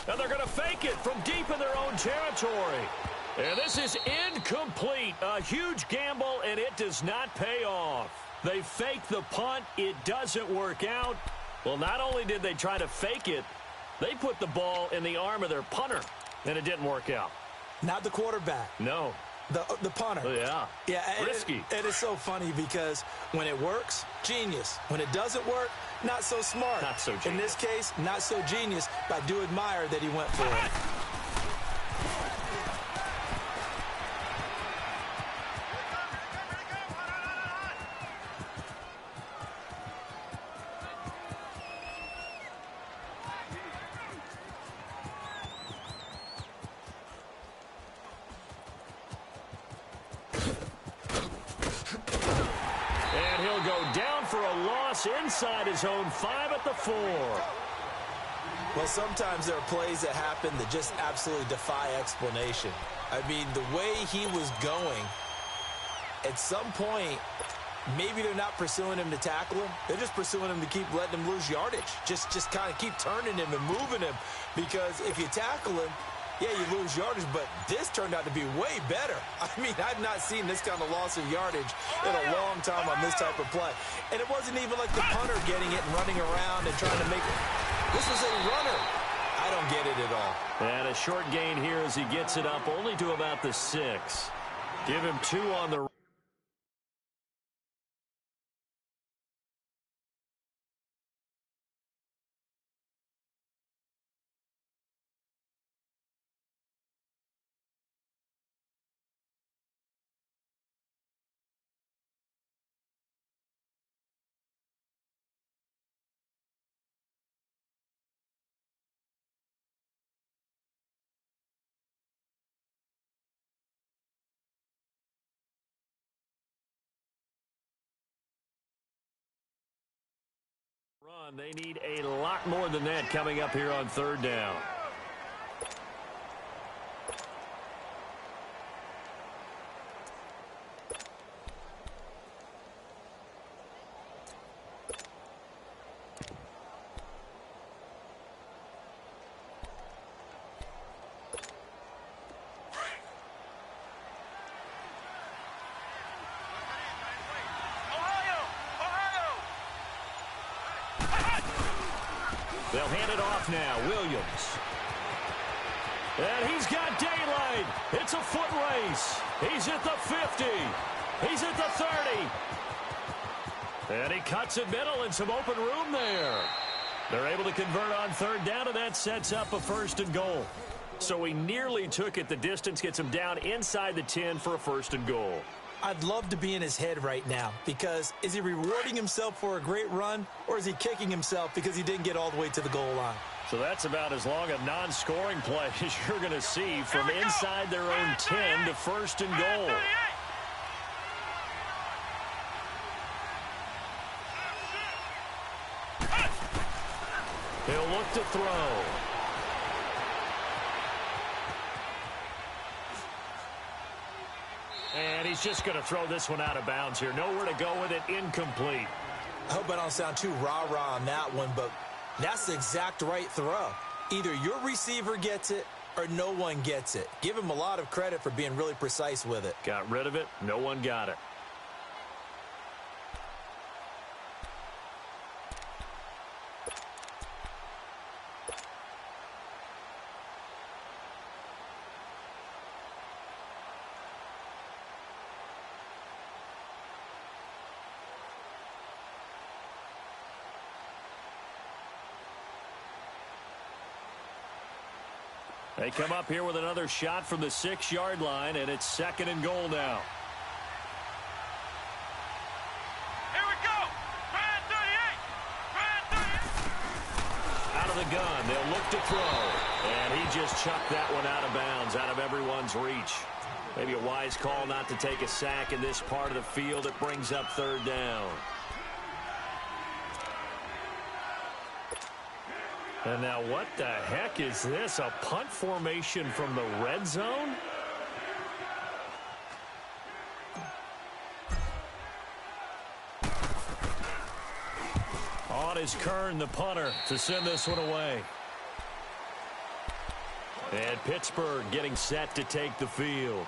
Speaker 1: And they're going to fake it from deep in their own territory. And this is incomplete. A huge gamble, and it does not pay off. They fake the punt. It doesn't work out. Well, not only did they try to fake it, they put the ball in the arm of their punter, and it didn't work out.
Speaker 3: Not the quarterback.
Speaker 1: No.
Speaker 3: The punter.
Speaker 1: Yeah.
Speaker 3: Yeah.
Speaker 1: Risky.
Speaker 3: It is so funny because when it works, genius. When it doesn't work, not so smart.
Speaker 1: Not so genius.
Speaker 3: In this case, not so genius, but I do admire that he went for it.
Speaker 1: Inside his own 5 at the 4.
Speaker 3: Well, sometimes there are plays that happen that just absolutely defy explanation. I mean, the way he was going, at some point, maybe they're not pursuing him to tackle him. They're just pursuing him to keep letting him lose yardage. Just kind of keep turning him and moving him. Because if you tackle him, yeah, you lose yardage, but this turned out to be way better. I mean, I've not seen this kind of loss of yardage in a long time on this type of play. And it wasn't even like the punter getting it and running around and trying to make it. This was a runner. I don't get it at all.
Speaker 1: And a short gain here as he gets it up only to about the 6. Give him 2 on the run. They need a lot more than that coming up here on 3rd down. They'll hand it off now. Williams. And he's got daylight. It's a foot race. He's at the 50. He's at the 30. And he cuts it middle and some open room there. They're able to convert on 3rd down, and that sets up a 1st and goal. So he nearly took it the distance, gets him down inside the 10 for a 1st and goal.
Speaker 3: I'd love to be in his head right now because is he rewarding himself for a great run or is he kicking himself because he didn't get all the way to the goal line?
Speaker 1: So that's about as long a non-scoring play as you're going to see from inside their own 10 to 1st and goal. He'll look to throw. And he's just going to throw this one out of bounds here. Nowhere to go with it. Incomplete.
Speaker 3: I hope I don't sound too rah-rah on that one, but that's the exact right throw. Either your receiver gets it or no one gets it. Give him a lot of credit for being really precise with it.
Speaker 1: Got rid of it. No one got it. They come up here with another shot from the 6-yard line, and it's 2nd and goal now.
Speaker 2: Here we go. Brand 38. Brand 38.
Speaker 1: Out of the gun. They'll look to throw. And he just chucked that one out of bounds, out of everyone's reach. Maybe a wise call not to take a sack in this part of the field. It brings up 3rd down. And now what the heck is this? A punt formation from the red zone? On is Kern, the punter, to send this one away. And Pittsburgh getting set to take the field.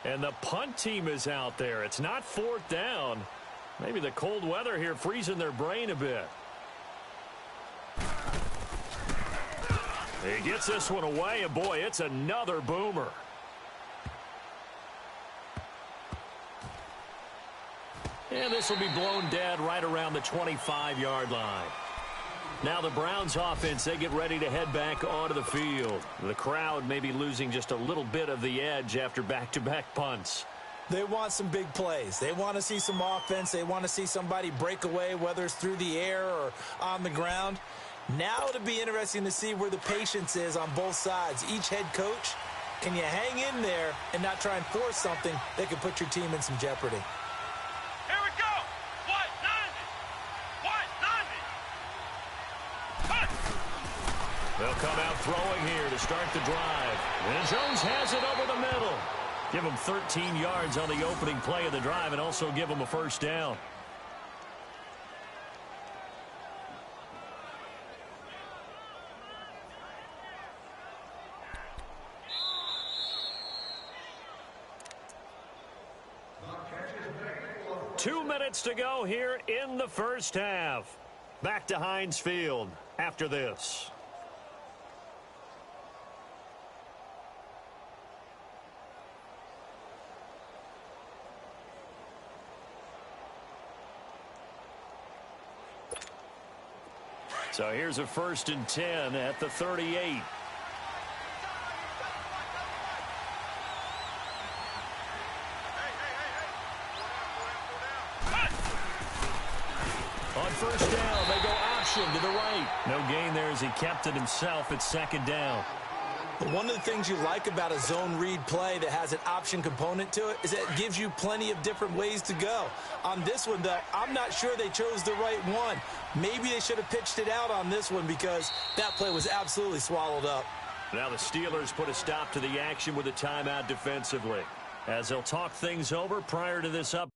Speaker 1: And the punt team is out there. It's not 4th down. Maybe the cold weather here freezing their brain a bit. He gets this one away, and boy, it's another boomer. And this will be blown dead right around the 25-yard line. Now the Browns offense, they get ready to head back onto the field. The crowd may be losing just a little bit of the edge after back-to-back punts.
Speaker 3: They want some big plays. They want to see some offense. They want to see somebody break away, whether it's through the air or on the ground. Now it'll be interesting to see where the patience is on both sides. Each head coach, can you hang in there and not try and force something that could put your team in some jeopardy?
Speaker 2: Here we go. White 90. White 90. Punt.
Speaker 1: They'll come out throwing here to start the drive. And Jones has it over the middle. Give him 13 yards on the opening play of the drive and also give him a 1st down. Two minutes to go here in the 1st half. Back to Heinz Field after this. So here's a 1st and 10 at the 38. On 1st down, they go option to the right. No gain there as he kept it himself at 2nd down.
Speaker 3: But one of the things you like about a zone read play that has an option component to it is that it gives you plenty of different ways to go. On this one, though, I'm not sure they chose the right one. Maybe they should have pitched it out on this one because that play was absolutely swallowed up.
Speaker 1: Now the Steelers put a stop to the action with a timeout defensively, as they'll talk things over prior to this up.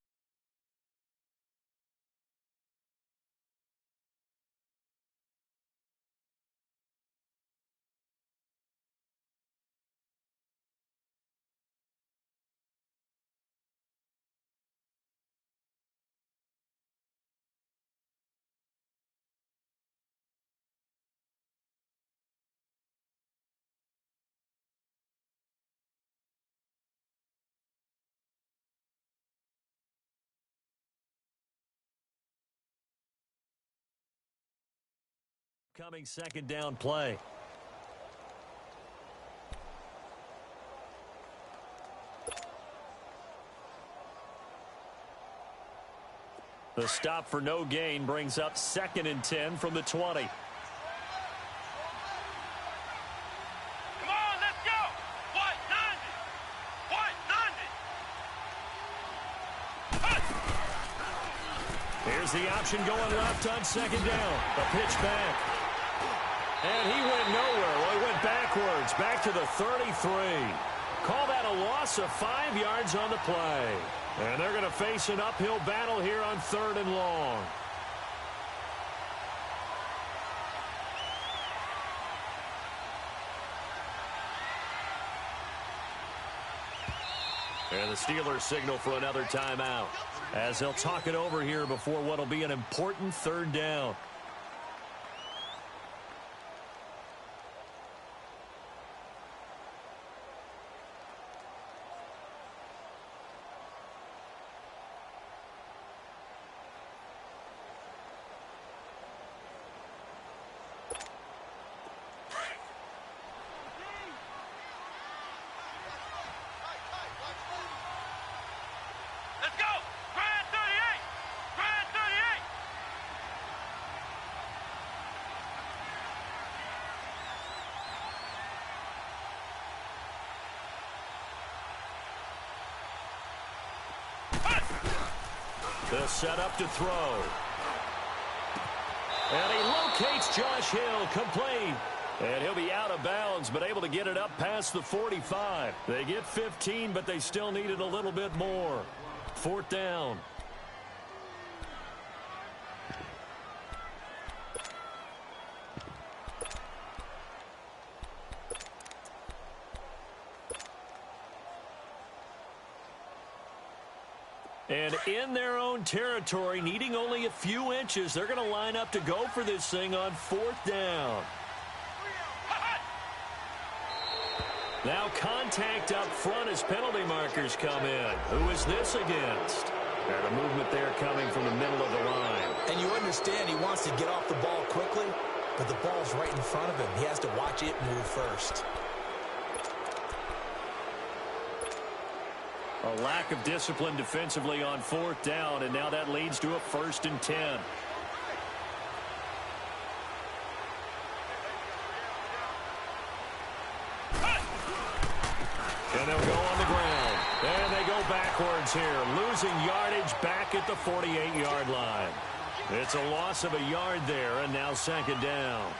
Speaker 1: Coming 2nd down play. The stop for no gain brings up 2nd and 10 from the 20.
Speaker 2: Come on, let's go. White 90. White 90.
Speaker 1: Here's the option going left on second down. A pitch back. And he went nowhere. Well, he went backwards, back to the 33. Call that a loss of 5 yards on the play. And they're going to face an uphill battle here on 3rd and long. And the Steelers signal for another timeout as they'll talk it over here before what will be an important 3rd down.
Speaker 2: Let's go! Grand 38! Grand 38!
Speaker 1: They'll set up to throw. And he locates Josh Hill, complete. And he'll be out of bounds, but able to get it up past the 45. They get 15, but they still needed a little bit more. 4th down. And in their own territory, needing only a few inches, they're going to line up to go for this thing on 4th down. Now contact up front as penalty markers come in. Who is this against? And a movement there coming from the middle of the line.
Speaker 3: And you understand he wants to get off the ball quickly, but the ball's right in front of him. He has to watch it move first.
Speaker 1: A lack of discipline defensively on 4th down, and now that leads to a 1st and 10. And they'll go on the ground. And they go backwards here, losing yardage back at the 48-yard line. It's a loss of a yard there, and now 2nd down.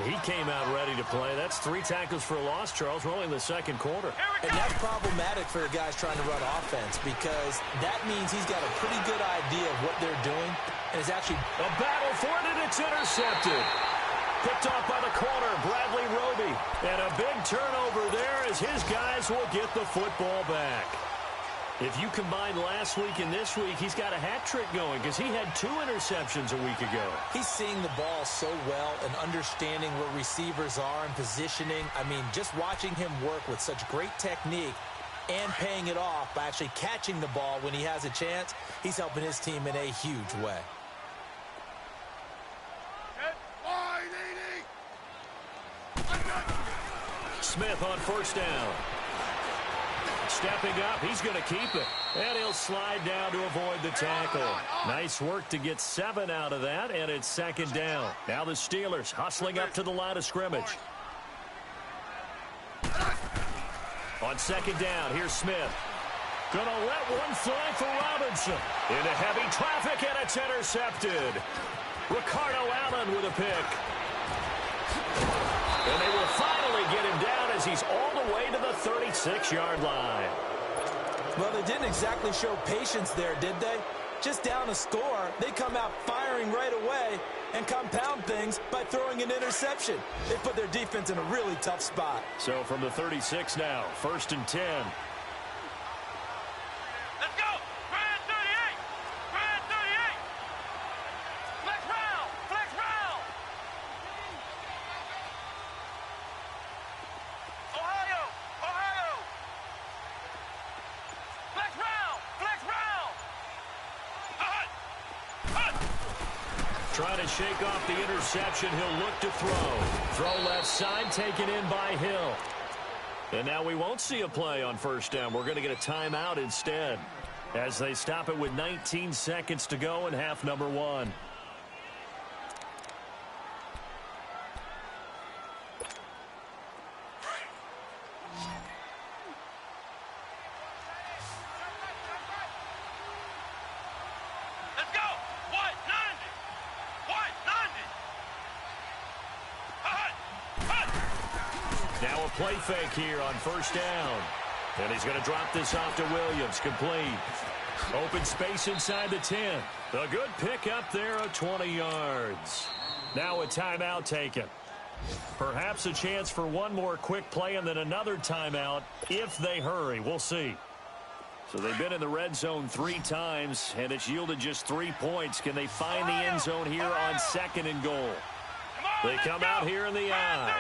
Speaker 1: He came out ready to play. That's 3 tackles for a loss, Charles. We're only in the 2nd quarter.
Speaker 3: And that's problematic for the guys trying to run offense because that means he's got a pretty good idea of what they're doing. And it's actually
Speaker 1: a battle for it, and it's intercepted. Picked off by the corner, Bradley Roby. And a big turnover there as his guys will get the football back. If you combine last week and this week, he's got a hat trick going because he had 2 interceptions a week ago.
Speaker 3: He's seeing the ball so well and understanding where receivers are and positioning. I mean, just watching him work with such great technique and paying it off by actually catching the ball when he has a chance, he's helping his team in a huge way.
Speaker 1: Smith on 1st down. Stepping up, he's going to keep it. And he'll slide down to avoid the tackle. Nice work to get 7 out of that, and it's 2nd down. Now the Steelers hustling up to the line of scrimmage. On 2nd down, here's Smith. Gonna let one fly for Robinson. Into heavy traffic, and it's intercepted. Ricardo Allen with a pick. And they will finally get him down as he's all the way to the 36-yard line.
Speaker 3: Well, they didn't exactly show patience there, did they? Just down a score, they come out firing right away and compound things by throwing an interception. They put their defense in a really tough spot.
Speaker 1: So from the 36 now, 1st and 10.
Speaker 2: Let's go! Grand 38! Grand 38! Flex round! Flex round! Ohio! Ohio! Flex round! Flex round! Hut! Hut!
Speaker 1: Trying to shake off the interception. He'll look to throw. Throw left side, taken in by Hill. And now we won't see a play on 1st down. We're going to get a timeout instead as they stop it with 19 seconds to go in half number 1.
Speaker 2: Let's go!
Speaker 1: a play fake here on first down. And he's going to drop this off to Williams. Complete. Open space inside the 10. A good pick up there at 20 yards. Now a timeout taken. Perhaps a chance for one more quick play and then another timeout if they hurry. We'll see. So they've been in the red zone 3 times, and it's yielded just 3 points. Can they find the end zone here on 2nd and goal? They come out here in the eye.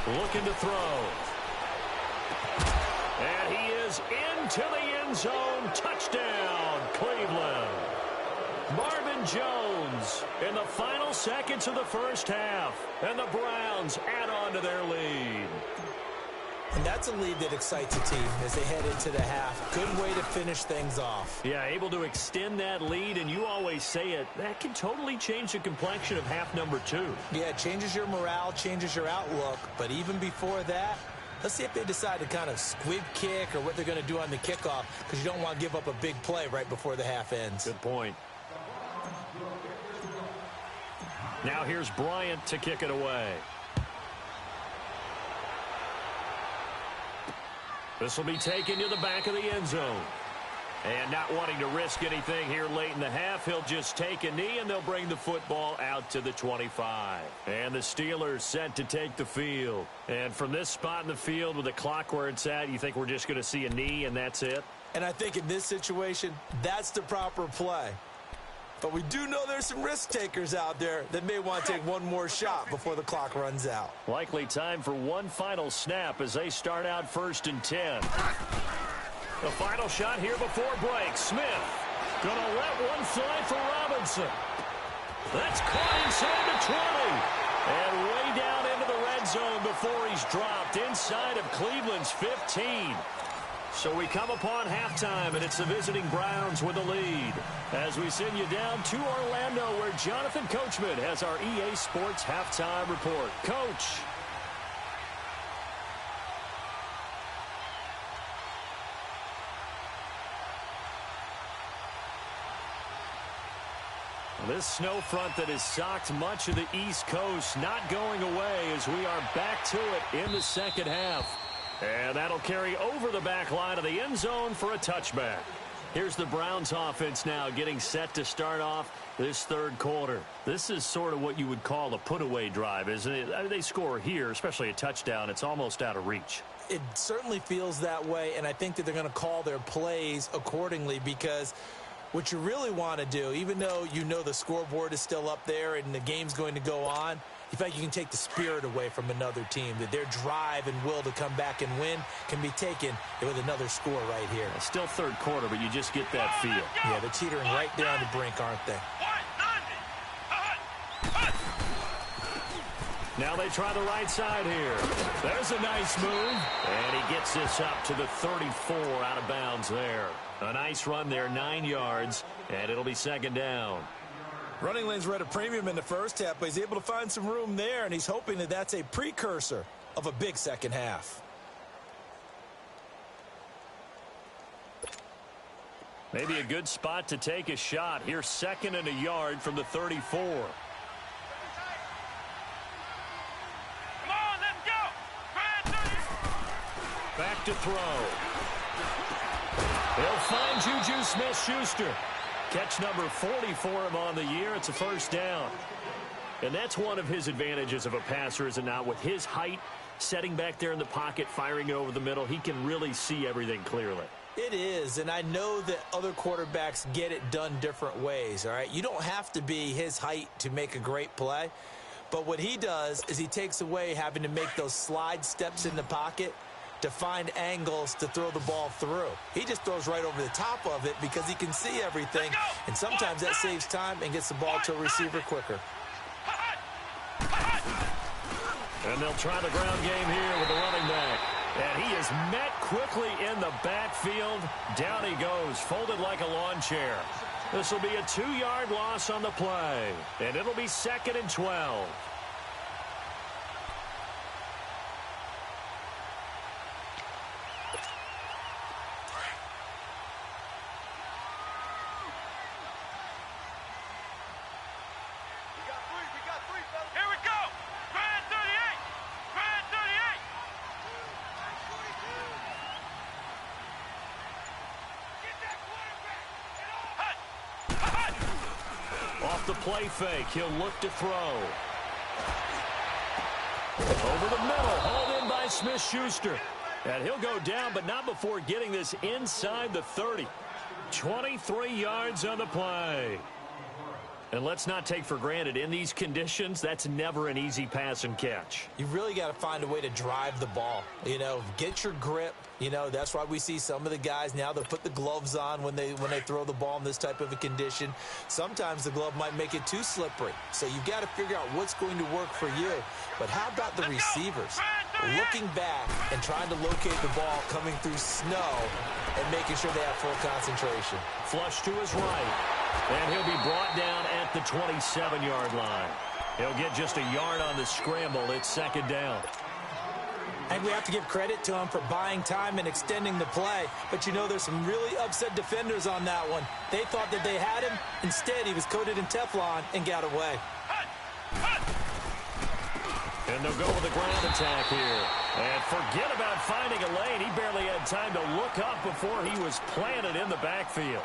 Speaker 1: Looking to throw. And he is into the end zone. Touchdown, Cleveland. Marvin Jones in the final seconds of the first half. And the Browns add on to their lead.
Speaker 3: And that's a lead that excites a team as they head into the half. Good way to finish things off.
Speaker 1: Yeah, able to extend that lead, and you always say it, that can totally change the complexion of half number 2.
Speaker 3: Yeah, it changes your morale, changes your outlook. But even before that, let's see if they decide to kind of squib kick or what they're going to do on the kickoff, because you don't want to give up a big play right before the half ends.
Speaker 1: Good point. Now here's Bryant to kick it away. This will be taken to the back of the end zone. And not wanting to risk anything here late in the half, he'll just take a knee, and they'll bring the football out to the 25. And the Steelers set to take the field. And from this spot in the field with the clock where it's at, you think we're just going to see a knee and that's it?
Speaker 4: And I think in this situation, that's the proper play. But we do know there's some risk takers out there that may want to take one more shot before the clock runs out.
Speaker 1: Likely time for one final snap as they start out 1st and 10. The final shot here before break. Smith going to let one fly for Robinson. That's caught inside the 20. And way down into the red zone before he's dropped inside of Cleveland's 15. So we come upon halftime, and it's the visiting Browns with the lead. As we send you down to Orlando, where Jonathan Coachman has our EA Sports halftime report. Coach. This snow front that has socked much of the East Coast not going away as we are back to it in the second half. And that'll carry over the back line of the end zone for a touchback. Here's the Browns offense now getting set to start off this third quarter. This is sort of what you would call a put-away drive, isn't it? I mean, they score here, especially a touchdown. It's almost out of reach.
Speaker 3: It certainly feels that way, and I think that they're going to call their plays accordingly, because what you really want to do, even though you know the scoreboard is still up there and the game's going to go on, in fact, you can take the spirit away from another team, that their drive and will to come back and win can be taken with another score right here.
Speaker 1: Still third quarter, but you just get that feel.
Speaker 3: Yeah, they're teetering right there on the brink, aren't they?
Speaker 1: Now they try the right side here. There's a nice move. And he gets this up to the 34 out of bounds there. A nice run there, 9 yards, and it'll be second down.
Speaker 4: Running lanes were at a premium in the first half, but he's able to find some room there, and he's hoping that that's a precursor of a big second half.
Speaker 1: Maybe a good spot to take a shot. Here's 2nd and a yard from the 34.
Speaker 2: Come on, let's go.
Speaker 1: Back to throw. He'll find Juju Smith-Schuster. Catch number 40 for him on the year. It's a first down. And that's one of his advantages of a passer, is it not? With his height, setting back there in the pocket, firing over the middle, he can really see everything clearly.
Speaker 3: It is, and I know that other quarterbacks get it done different ways, all right? You don't have to be his height to make a great play, but what he does is he takes away having to make those slide steps in the pocket to find angles to throw the ball through. He just throws right over the top of it because he can see everything, and sometimes that saves time and gets the ball to a receiver quicker.
Speaker 1: And they'll try the ground game here with the running back. And he is met quickly in the backfield. Down he goes, folded like a lawn chair. This will be a 2-yard loss on the play. And it'll be 2nd and 12.
Speaker 2: Here we go. Grand 38. Grand 38. Get that quarterback.
Speaker 1: Off the play fake, he'll look to throw. Over the middle, hauled in by Smith-Schuster. And he'll go down, but not before getting this inside the 30. 23 yards on the play. And let's not take for granted, in these conditions, that's never an easy pass and catch.
Speaker 3: You really got to find a way to drive the ball. You know, get your grip. You know, that's why we see some of the guys now that put the gloves on when they throw the ball in this type of a condition. Sometimes the glove might make it too slippery. So you've got to figure out what's going to work for you. But how about the receivers? Looking back and trying to locate the ball coming through snow and making sure they have full concentration.
Speaker 1: Flush to his right. And he'll be brought down at the 27-yard line. He'll get just a yard on the scramble. It's 2nd down.
Speaker 3: And we have to give credit to him for buying time and extending the play. But, you know, there's some really upset defenders on that one. They thought that they had him. Instead, he was coated in Teflon and got away.
Speaker 1: And they'll go with a ground attack here. And forget about finding a lane. He barely had time to look up before he was planted in the backfield.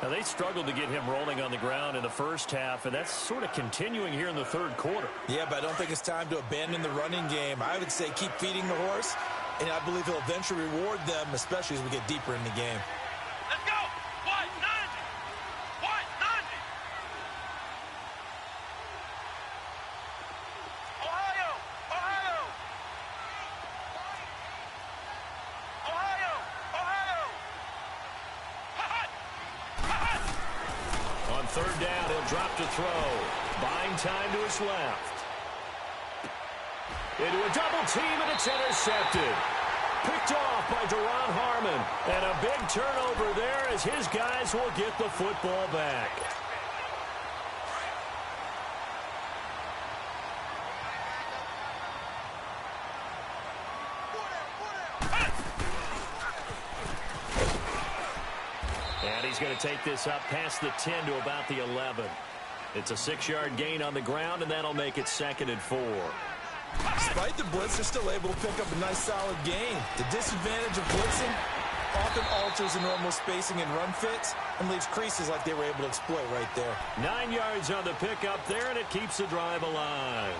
Speaker 1: Now, they struggled to get him rolling on the ground in the first half, and that's sort of continuing here in the 3rd quarter.
Speaker 3: Yeah, but I don't think it's time to abandon the running game. I would say keep feeding the horse, and I believe he'll eventually reward them, especially as we get deeper in the game.
Speaker 2: Let's go. White 90. White 90. Ohio. Ohio. Ohio. Ohio.
Speaker 1: On 3rd down, he'll drop to throw. Buying time to his left. Into a double team, and it's intercepted. Picked off by Deron Harmon. And a big turnover there as his guys will get the football back. And he's going to take this up past the 10 to about the 11. It's a 6-yard gain on the ground, and that'll make it 2nd and 4.
Speaker 4: Despite the blitz, they're still able to pick up a nice, solid gain. The disadvantage of blitzing often alters the normal spacing and run fits and leaves creases like they were able to exploit right there.
Speaker 1: 9 yards on the pickup there, and it keeps the drive alive.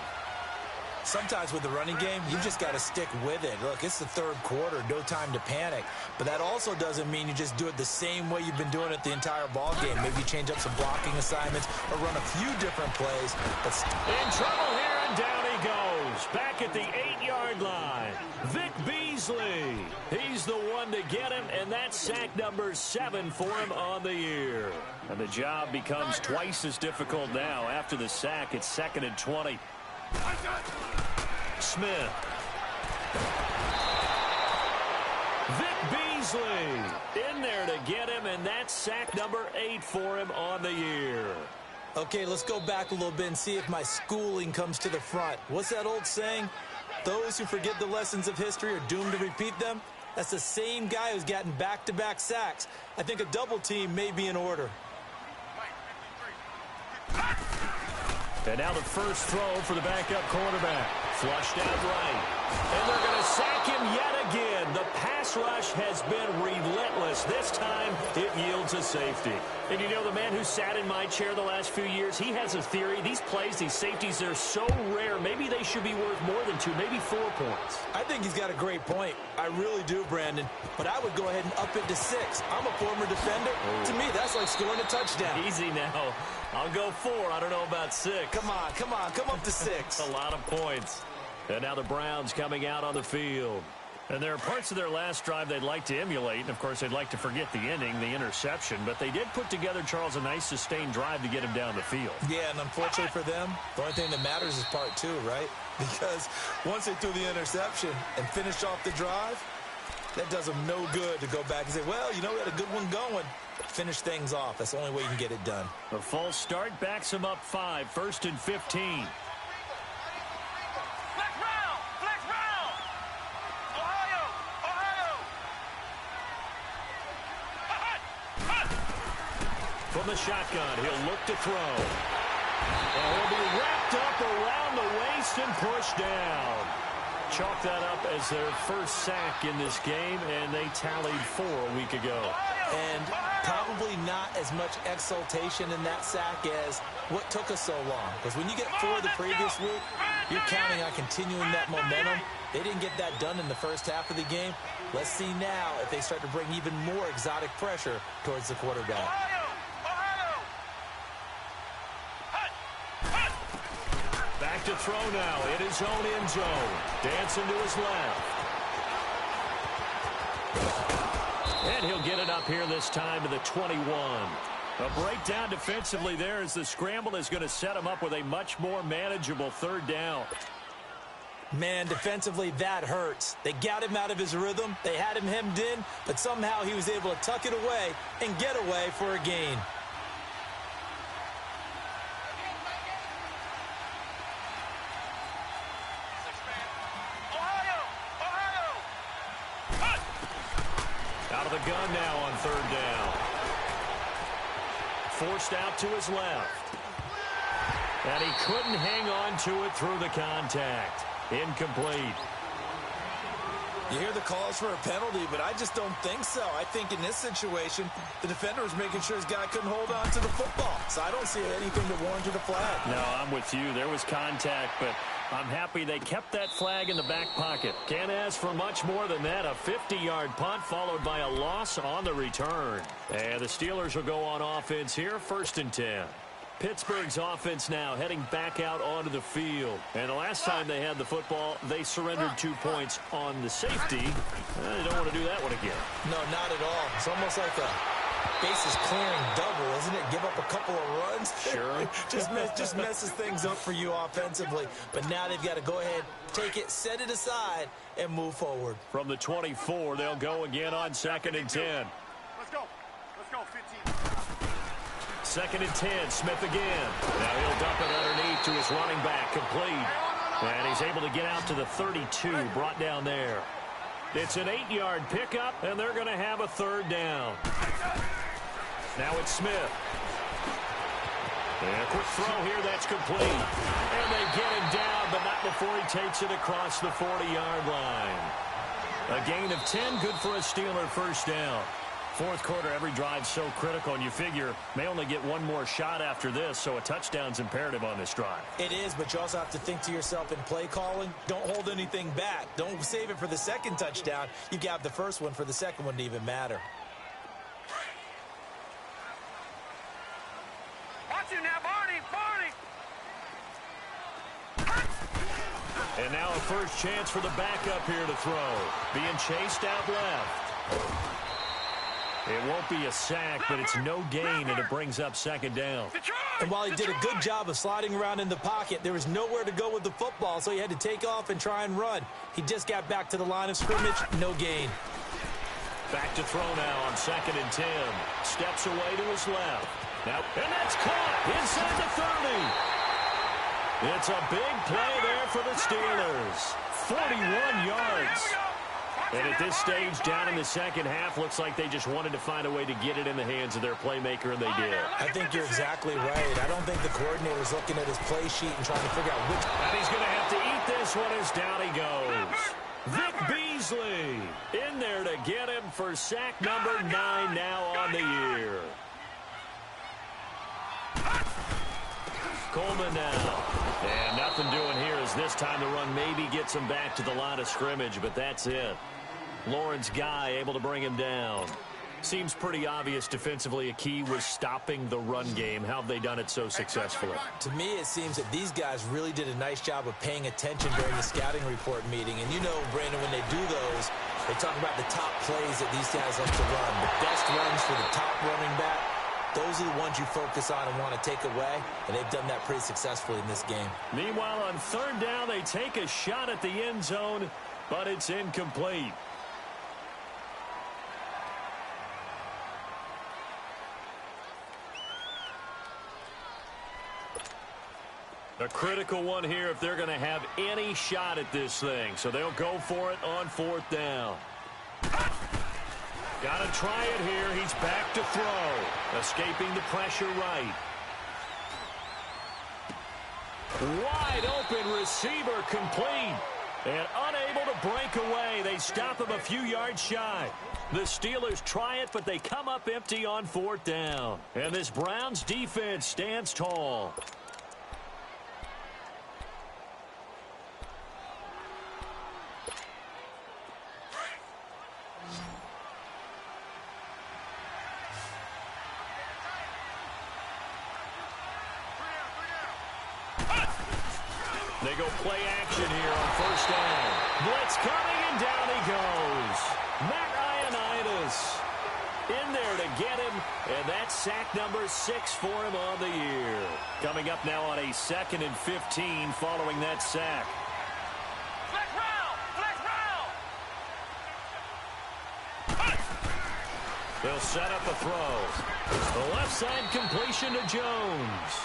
Speaker 3: Sometimes with the running game, you've just got to stick with it. Look, it's the 3rd quarter, no time to panic. But that also doesn't mean you just do it the same way you've been doing it the entire ball game. Maybe change up some blocking assignments or run a few different plays. But
Speaker 1: in trouble here, and down he goes. Back at the 8-yard line. Vic Beasley. He's the one to get him, and that's sack number 7 for him on the year. And the job becomes twice as difficult now. After the sack, it's 2nd and 20. Smith. Vic Beasley in there to get him, and that's sack number 8 for him on the year.
Speaker 3: Okay, let's go back a little bit and see if my schooling comes to the front. What's that old saying? Those who forget the lessons of history are doomed to repeat them. That's the same guy who's gotten back-to-back sacks. I think a double team may be in order.
Speaker 1: And now the first throw for the backup quarterback. Flushed out right. And they're going to sack him yet again. The pass rush has been relentless. This time, it yields a safety. And you know, the man who sat in my chair the last few years, he has a theory. These plays, these safeties, they're so rare. Maybe they should be worth more than 2, maybe 4 points.
Speaker 3: I think he's got a great point. I really do, Brandon. But I would go ahead and up it to 6. I'm a former defender. To me, that's like scoring a touchdown.
Speaker 1: Easy now. I'll go 4. I don't know about 6.
Speaker 3: Come on. Come up to 6.
Speaker 1: A lot of points. And now the Browns coming out on the field. And there are parts of their last drive they'd like to emulate. And, of course, they'd like to forget the inning, the interception. But they did put together, Charles, a nice sustained drive to get him down the field.
Speaker 3: Yeah, and unfortunately for them, the only thing that matters is part two, right? Because once they threw the interception and finished off the drive, that does them no good to go back and say, well, you know, we had a good one going. Finish things off. That's the only way you can get it done.
Speaker 1: A false start backs him up 5, 1st and 15. From the shotgun, he'll look to throw. And he'll be wrapped up around the waist and pushed down. Chalk that up as their first sack in this game, and they tallied 4 a week ago.
Speaker 3: And probably not as much exultation in that sack as what took us so long. Because when you get 4 the previous week, you're counting on continuing that momentum. They didn't get that done in the first half of the game. Let's see now if they start to bring even more exotic pressure towards the quarterback.
Speaker 1: Back to throw now in his own end zone. Dancing to his left. And he'll get it up here this time to the 21. A breakdown defensively there as the scramble is going to set him up with a much more manageable 3rd down.
Speaker 3: Man, defensively, that hurts. They got him out of his rhythm. They had him hemmed in, but somehow he was able to tuck it away and get away for a gain.
Speaker 1: Out of the gun now on 3rd down. Forced out to his left. And he couldn't hang on to it through the contact. Incomplete.
Speaker 4: You hear the calls for a penalty, but I just don't think so. I think in this situation, the defender was making sure his guy couldn't hold on to the football. So I don't see anything that warranted a flag.
Speaker 1: No, I'm with you. There was contact, but I'm happy they kept that flag in the back pocket. Can't ask for much more than that. A 50-yard punt followed by a loss on the return. And the Steelers will go on offense here, 1st and 10. Pittsburgh's offense now heading back out onto the field. And the last time they had the football, they surrendered 2 points on the safety. They don't want to do that one again.
Speaker 3: No, not at all. It's almost like a bases clearing double, isn't it? Give up a couple of runs.
Speaker 1: Sure.
Speaker 3: just messes things up for you offensively. But now they've got to go ahead, take it, set it aside, and move forward.
Speaker 1: From the 24, they'll go again on 2nd and 10.
Speaker 2: Let's go. Let's go, 15.
Speaker 1: 2nd and 10, Smith again. Now he'll dump it underneath to his running back, complete. And he's able to get out to the 32, brought down there. It's an 8-yard pickup, and they're going to have a 3rd down. Now it's Smith. And a quick throw here, that's complete. And they get him down, but not before he takes it across the 40-yard line. A gain of 10, good for a Steeler 1st down. 4th quarter, every drive's so critical, and you figure may only get one more shot after this, so a touchdown's imperative on this drive.
Speaker 3: It is, but you also have to think to yourself in play calling, don't hold anything back. Don't save it for the 2nd touchdown. You got the 1st one for the 2nd one to even matter.
Speaker 2: Watch you now, Barney!
Speaker 1: And now a first chance for the backup here to throw. Being chased out left. It won't be a sack, but it's no gain, and it brings up 2nd down.
Speaker 3: And while he did a good job of sliding around in the pocket, there was nowhere to go with the football, so he had to take off and try and run. He just got back to the line of scrimmage, no gain.
Speaker 1: Back to throw now on 2nd and 10. Steps away to his left. Now, and that's caught inside the 30. It's a big play there for the Steelers. 41 yards. And at this stage, down in the 2nd half, looks like they just wanted to find a way to get it in the hands of their playmaker, and they did.
Speaker 3: I think you're exactly right. I don't think the coordinator's looking at his play sheet and trying to figure out which.
Speaker 1: And he's going to have to eat this one as down he goes. Vic Beasley in there to get him for sack number 9 now on the year. Coleman now. And nothing doing here as this time the run maybe gets him back to the line of scrimmage, but that's it. Lawrence Guy able to bring him down. Seems pretty obvious defensively a key was stopping the run game. How have they done it so successfully?
Speaker 3: To me, it seems that these guys really did a nice job of paying attention during the scouting report meeting. And you know, Brandon, when they do those, they talk about the top plays that these guys like to run. The best runs for the top running back, those are the ones you focus on and want to take away. And they've done that pretty successfully in this game.
Speaker 1: Meanwhile, on third down, they take a shot at the end zone, but it's incomplete. A critical one here if they're going to have any shot at this thing. So they'll go for it on fourth down. Got to try it here. He's back to throw. Escaping the pressure right. Wide open receiver complete. And unable to break away. They stop him a few yards shy. The Steelers try it, but they come up empty on fourth down. And this Browns defense stands tall. They go play action here on first down. Blitz coming, and down he goes. Matt Ioannidis in there to get him, and that's sack number 6 for him on the year. Coming up now on a 2nd and 15 following that sack.
Speaker 2: Flex round! Flex round!
Speaker 1: They'll set up a throw. The left side completion to Jones.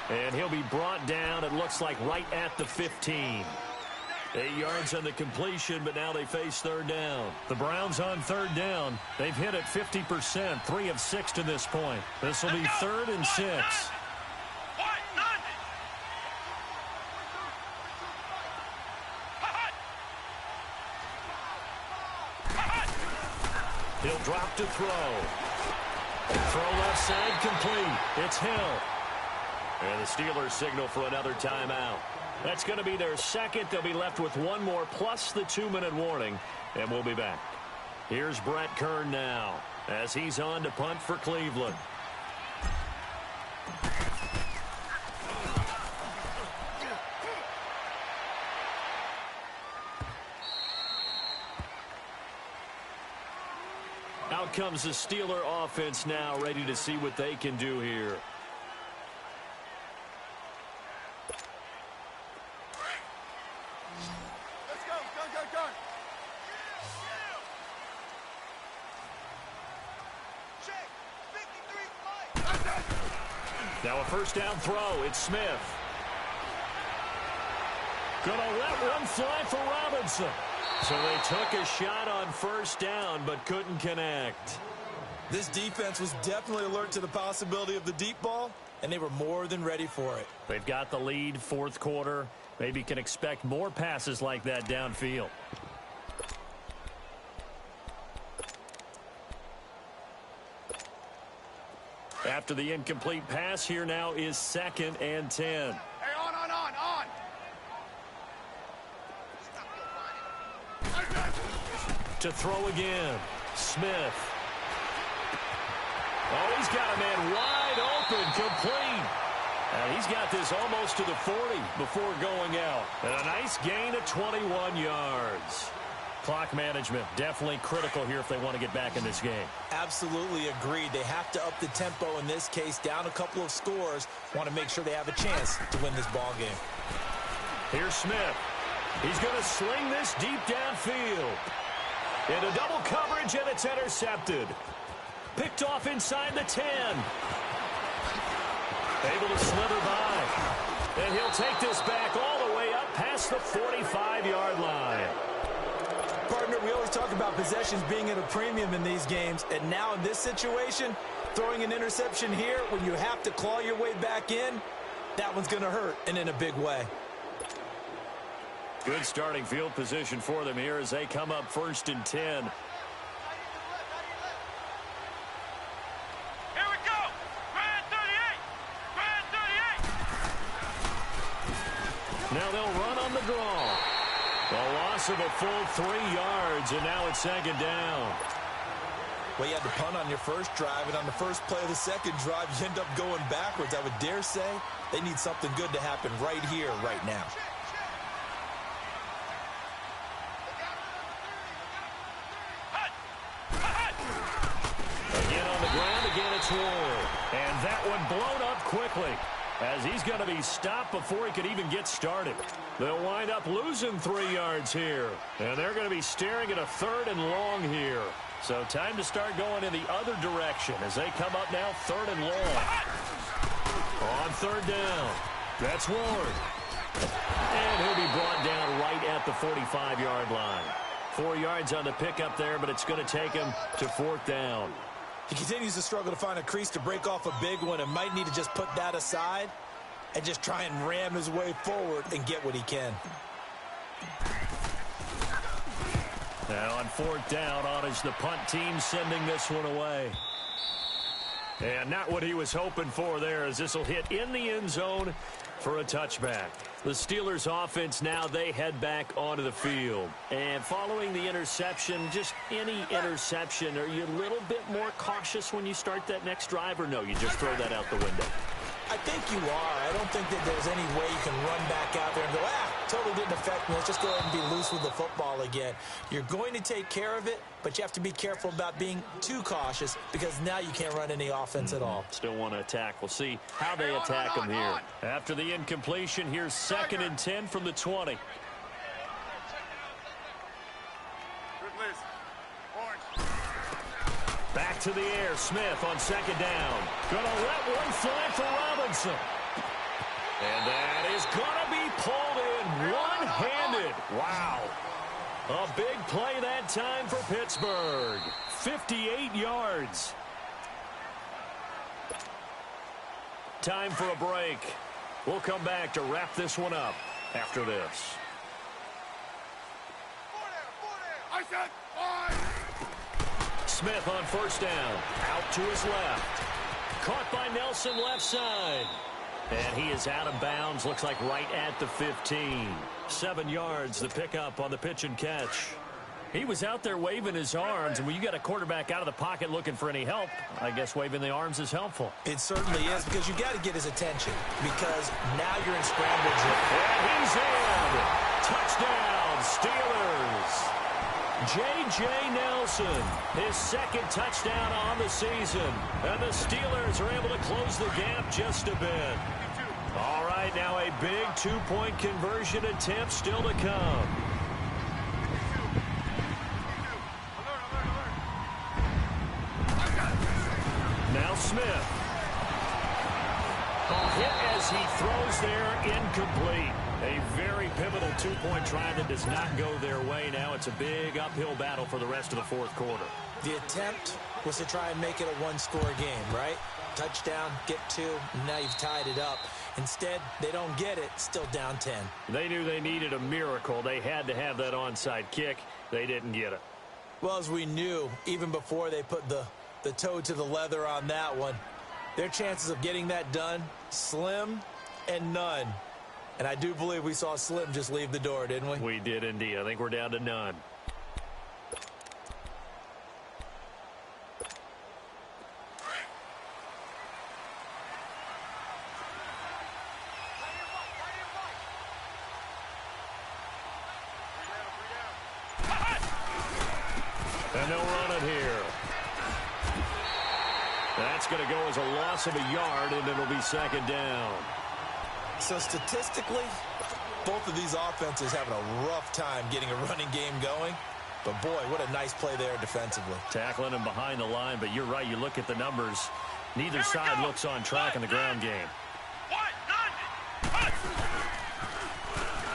Speaker 1: And he'll be brought down, it looks like, right at the 15. 8 yards on the completion, but now they face third down. The Browns on third down. They've hit it 50%, 3 of 6 to this point. This will be 3rd and 6. He'll drop to throw. Throw left side complete. It's Hill. And the Steelers signal for another timeout. That's going to be their second. They'll be left with one more plus the 2-minute warning. And we'll be back. Here's Brett Kern now as he's on to punt for Cleveland. Out comes the Steeler offense now, ready to see what they can do here. Now a first down throw. It's Smith. Gonna let one fly for Robinson. So they took a shot on first down but couldn't connect.
Speaker 4: This defense was definitely alert to the possibility of the deep ball, and they were more than ready for it.
Speaker 1: They've got the lead, fourth quarter. Maybe can expect more passes like that downfield. After the incomplete pass, here now is 2nd and 10.
Speaker 2: Hey, on!
Speaker 1: To throw again. Smith. Oh, he's got a man wide open, complete. And he's got this almost to the 40 before going out. And a nice gain of 21 yards. Clock management definitely critical here if they want to get back in this game.
Speaker 3: Absolutely agreed. They have to up the tempo in this case, down a couple of scores. Want to make sure they have a chance to win this ball game.
Speaker 1: Here's Smith. He's going to sling this deep downfield. Into double coverage, and it's intercepted. Picked off inside the 10. Able to slither by. And he'll take this back all the way up past the 45-yard line.
Speaker 4: Partner, we always talk about possessions being at a premium in these games, and now in this situation, throwing an interception here when you have to claw your way back in, that one's going to hurt, and in a big way.
Speaker 1: Good starting field position for them here as they come up 1st and 10.
Speaker 2: Here we go! Grand 38! Grand 38!
Speaker 1: Now they'll run on the draw. A loss of a full 3 yards, and now it's 2nd down.
Speaker 4: Well, you had to punt on your first drive, and on the first play of the second drive, you end up going backwards. I would dare say they need something good to happen right here, right now.
Speaker 1: Again on the ground, again it's Ward. And that one blown up quickly, as he's going to be stopped before he could even get started. They'll wind up losing 3 yards here. And they're going to be staring at a 3rd and long here. So time to start going in the other direction as they come up now 3rd and long. On 3rd down, that's Ward. And he'll be brought down right at the 45-yard line. 4 yards on the pickup there, but it's going to take him to 4th down.
Speaker 4: He continues to struggle to find a crease to break off a big one and might need to just put that aside and just try and ram his way forward and get what he can.
Speaker 1: Now on 4th down, on is the punt team sending this one away. And not what he was hoping for there, as this will hit in the end zone for a touchback. The Steelers offense now, they head back onto the field. And following the interception, just any interception, are you a little bit more cautious when you start that next drive, or no, you just throw that out the window?
Speaker 3: I think you are. I don't think that there's any way you can run back out there and go, totally didn't affect me. Let's just go ahead and be loose with the football again. You're going to take care of it, but you have to be careful about being too cautious because now you can't run any offense at all.
Speaker 1: Still want to attack. We'll see how they attack him here. After the incompletion, here's 2nd and 10 from the 20. Back to the air. Smith on 2nd down. Gonna let one fly for Robinson. And that is gonna be pulled in one-handed. Wow. A big play that time for Pittsburgh. 58 yards. Time for a break. We'll come back to wrap this one up after this.
Speaker 2: I said, five.
Speaker 1: Smith on 1st down. Out to his left. Caught by Nelson left side. And he is out of bounds. Looks like right at the 15. 7 yards, the pickup on the pitch and catch. He was out there waving his arms, and when you got a quarterback out of the pocket looking for any help, I guess waving the arms is helpful.
Speaker 3: It certainly is, because you got to get his attention, because now you're in scramble drill.
Speaker 1: And he's in. Touchdown, Steelers. J.J. Nelson, his 2nd touchdown on the season. And the Steelers are able to close the gap just a bit. All right, now a big 2-point conversion attempt still to come. Now Smith. A hit as he throws there, incomplete. A very pivotal 2-point try that does not go their way. Now it's a big uphill battle for the rest of the 4th quarter.
Speaker 3: The attempt was to try and make it a one-score game, right? Touchdown, get 2, now you've tied it up. Instead, they don't get it, still down 10.
Speaker 1: They knew they needed a miracle. They had to have that onside kick. They didn't get it.
Speaker 3: Well, as we knew, even before they put the toe to the leather on that one, their chances of getting that done, slim and none. And I do believe we saw Slim just leave the door, didn't we?
Speaker 1: We did indeed. I think we're down to none. And they'll run it here. That's going to go as a loss of a yard, and it'll be 2nd down.
Speaker 4: So statistically, both of these offenses having a rough time getting a running game going. But boy, what a nice play there defensively.
Speaker 1: Tackling him behind the line, but you're right. You look at the numbers. Neither side looks on track in the ground game.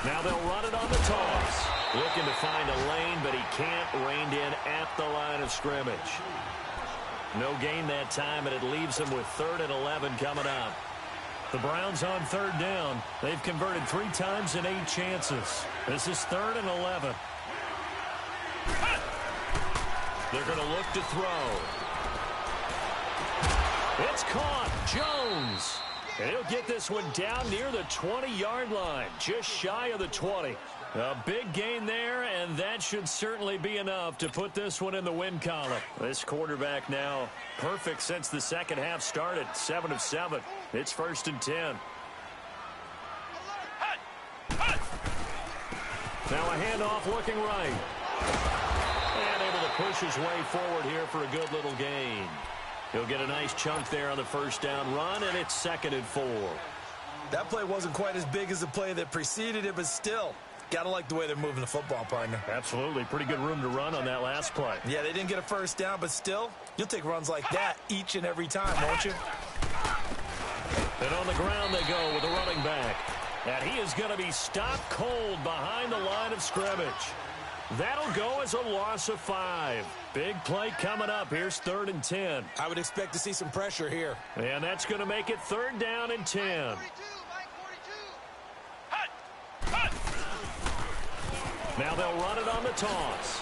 Speaker 1: Now they'll run it on the toss. Looking to find a lane, but he can't. Reined in at the line of scrimmage. No gain that time, and it leaves them with 3rd and 11 coming up. The Browns on 3rd down. They've converted 3 times in 8 chances. This is 3rd and 11. They're going to look to throw. It's caught. Jones. And he'll get this one down near the 20-yard line, just shy of the 20. A big gain there, and that should certainly be enough to put this one in the win column. This quarterback now perfect since the second half started, 7 of 7. It's 1st and 10. Now a handoff looking right. And able to push his way forward here for a good little gain. He'll get a nice chunk there on the first down run, and it's 2nd and 4.
Speaker 4: That play wasn't quite as big as the play that preceded it, but still, gotta like the way they're moving the football, partner.
Speaker 1: Absolutely. Pretty good room to run on that last play.
Speaker 4: Yeah, they didn't get a first down, but still, you'll take runs like that each and every time, won't you?
Speaker 1: And on the ground they go with the running back. And he is going to be stopped cold behind the line of scrimmage. That'll go as a loss of 5. Big play coming up. Here's 3rd and 10.
Speaker 3: I would expect to see some pressure here.
Speaker 1: And that's going to make it 3rd down and 10. Now they'll run it on the toss.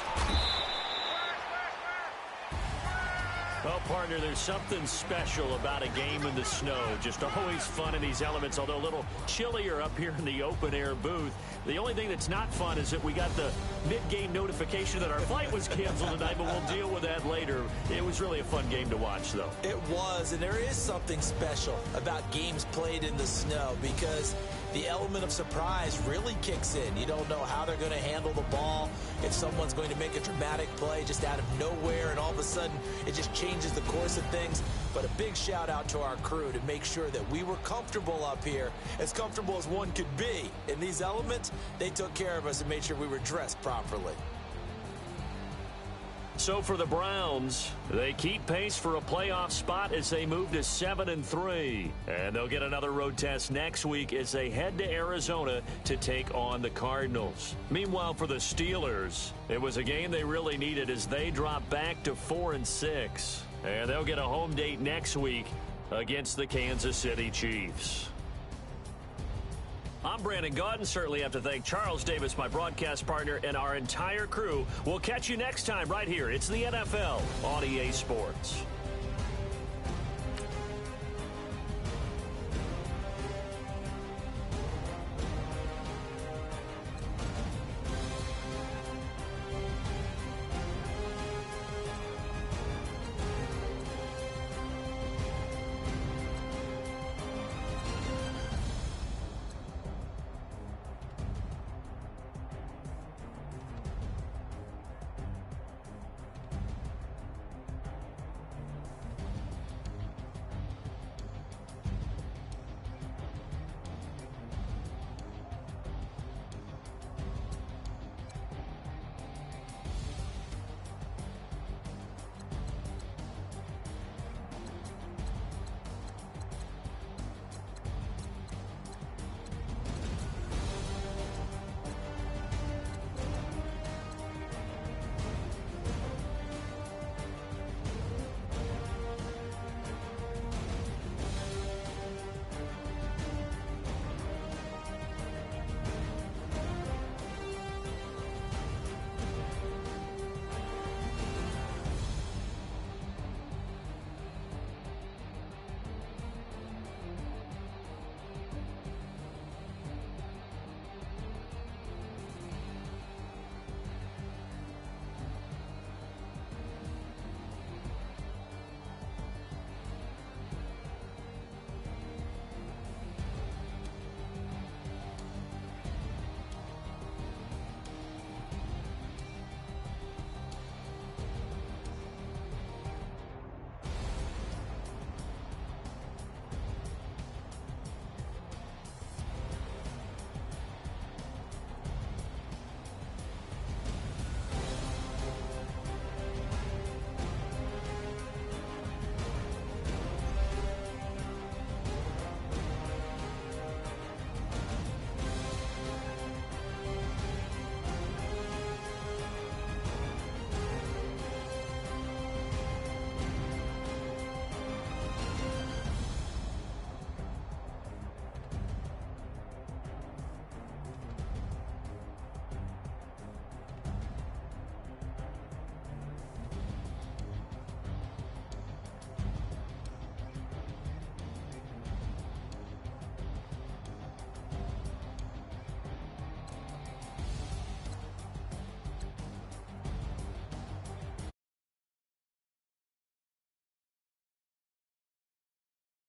Speaker 1: Well, partner, there's something special about a game in the snow. Just always fun in these elements, although a little chillier up here in the open-air booth. The only thing that's not fun is that we got the mid-game notification that our flight was canceled tonight, but we'll deal with that later. It was really a fun game to watch, though.
Speaker 3: It was, and there is something special about games played in the snow because the element of surprise really kicks in. You don't know how they're going to handle the ball, if someone's going to make a dramatic play just out of nowhere, and all of a sudden it just changes the course of things. But a big shout out to our crew to make sure that we were comfortable up here, as comfortable as one could be. In these elements, they took care of us and made sure we were dressed properly.
Speaker 1: So for the Browns, they keep pace for a playoff spot as they move to 7-3. And they'll get another road test next week as they head to Arizona to take on the Cardinals. Meanwhile, for the Steelers, it was a game they really needed as they drop back to 4-6. And they'll get a home date next week against the Kansas City Chiefs. I'm Brandon Gaudin. Certainly have to thank Charles Davis, my broadcast partner, and our entire crew. We'll catch you next time right here. It's the NFL on EA Sports.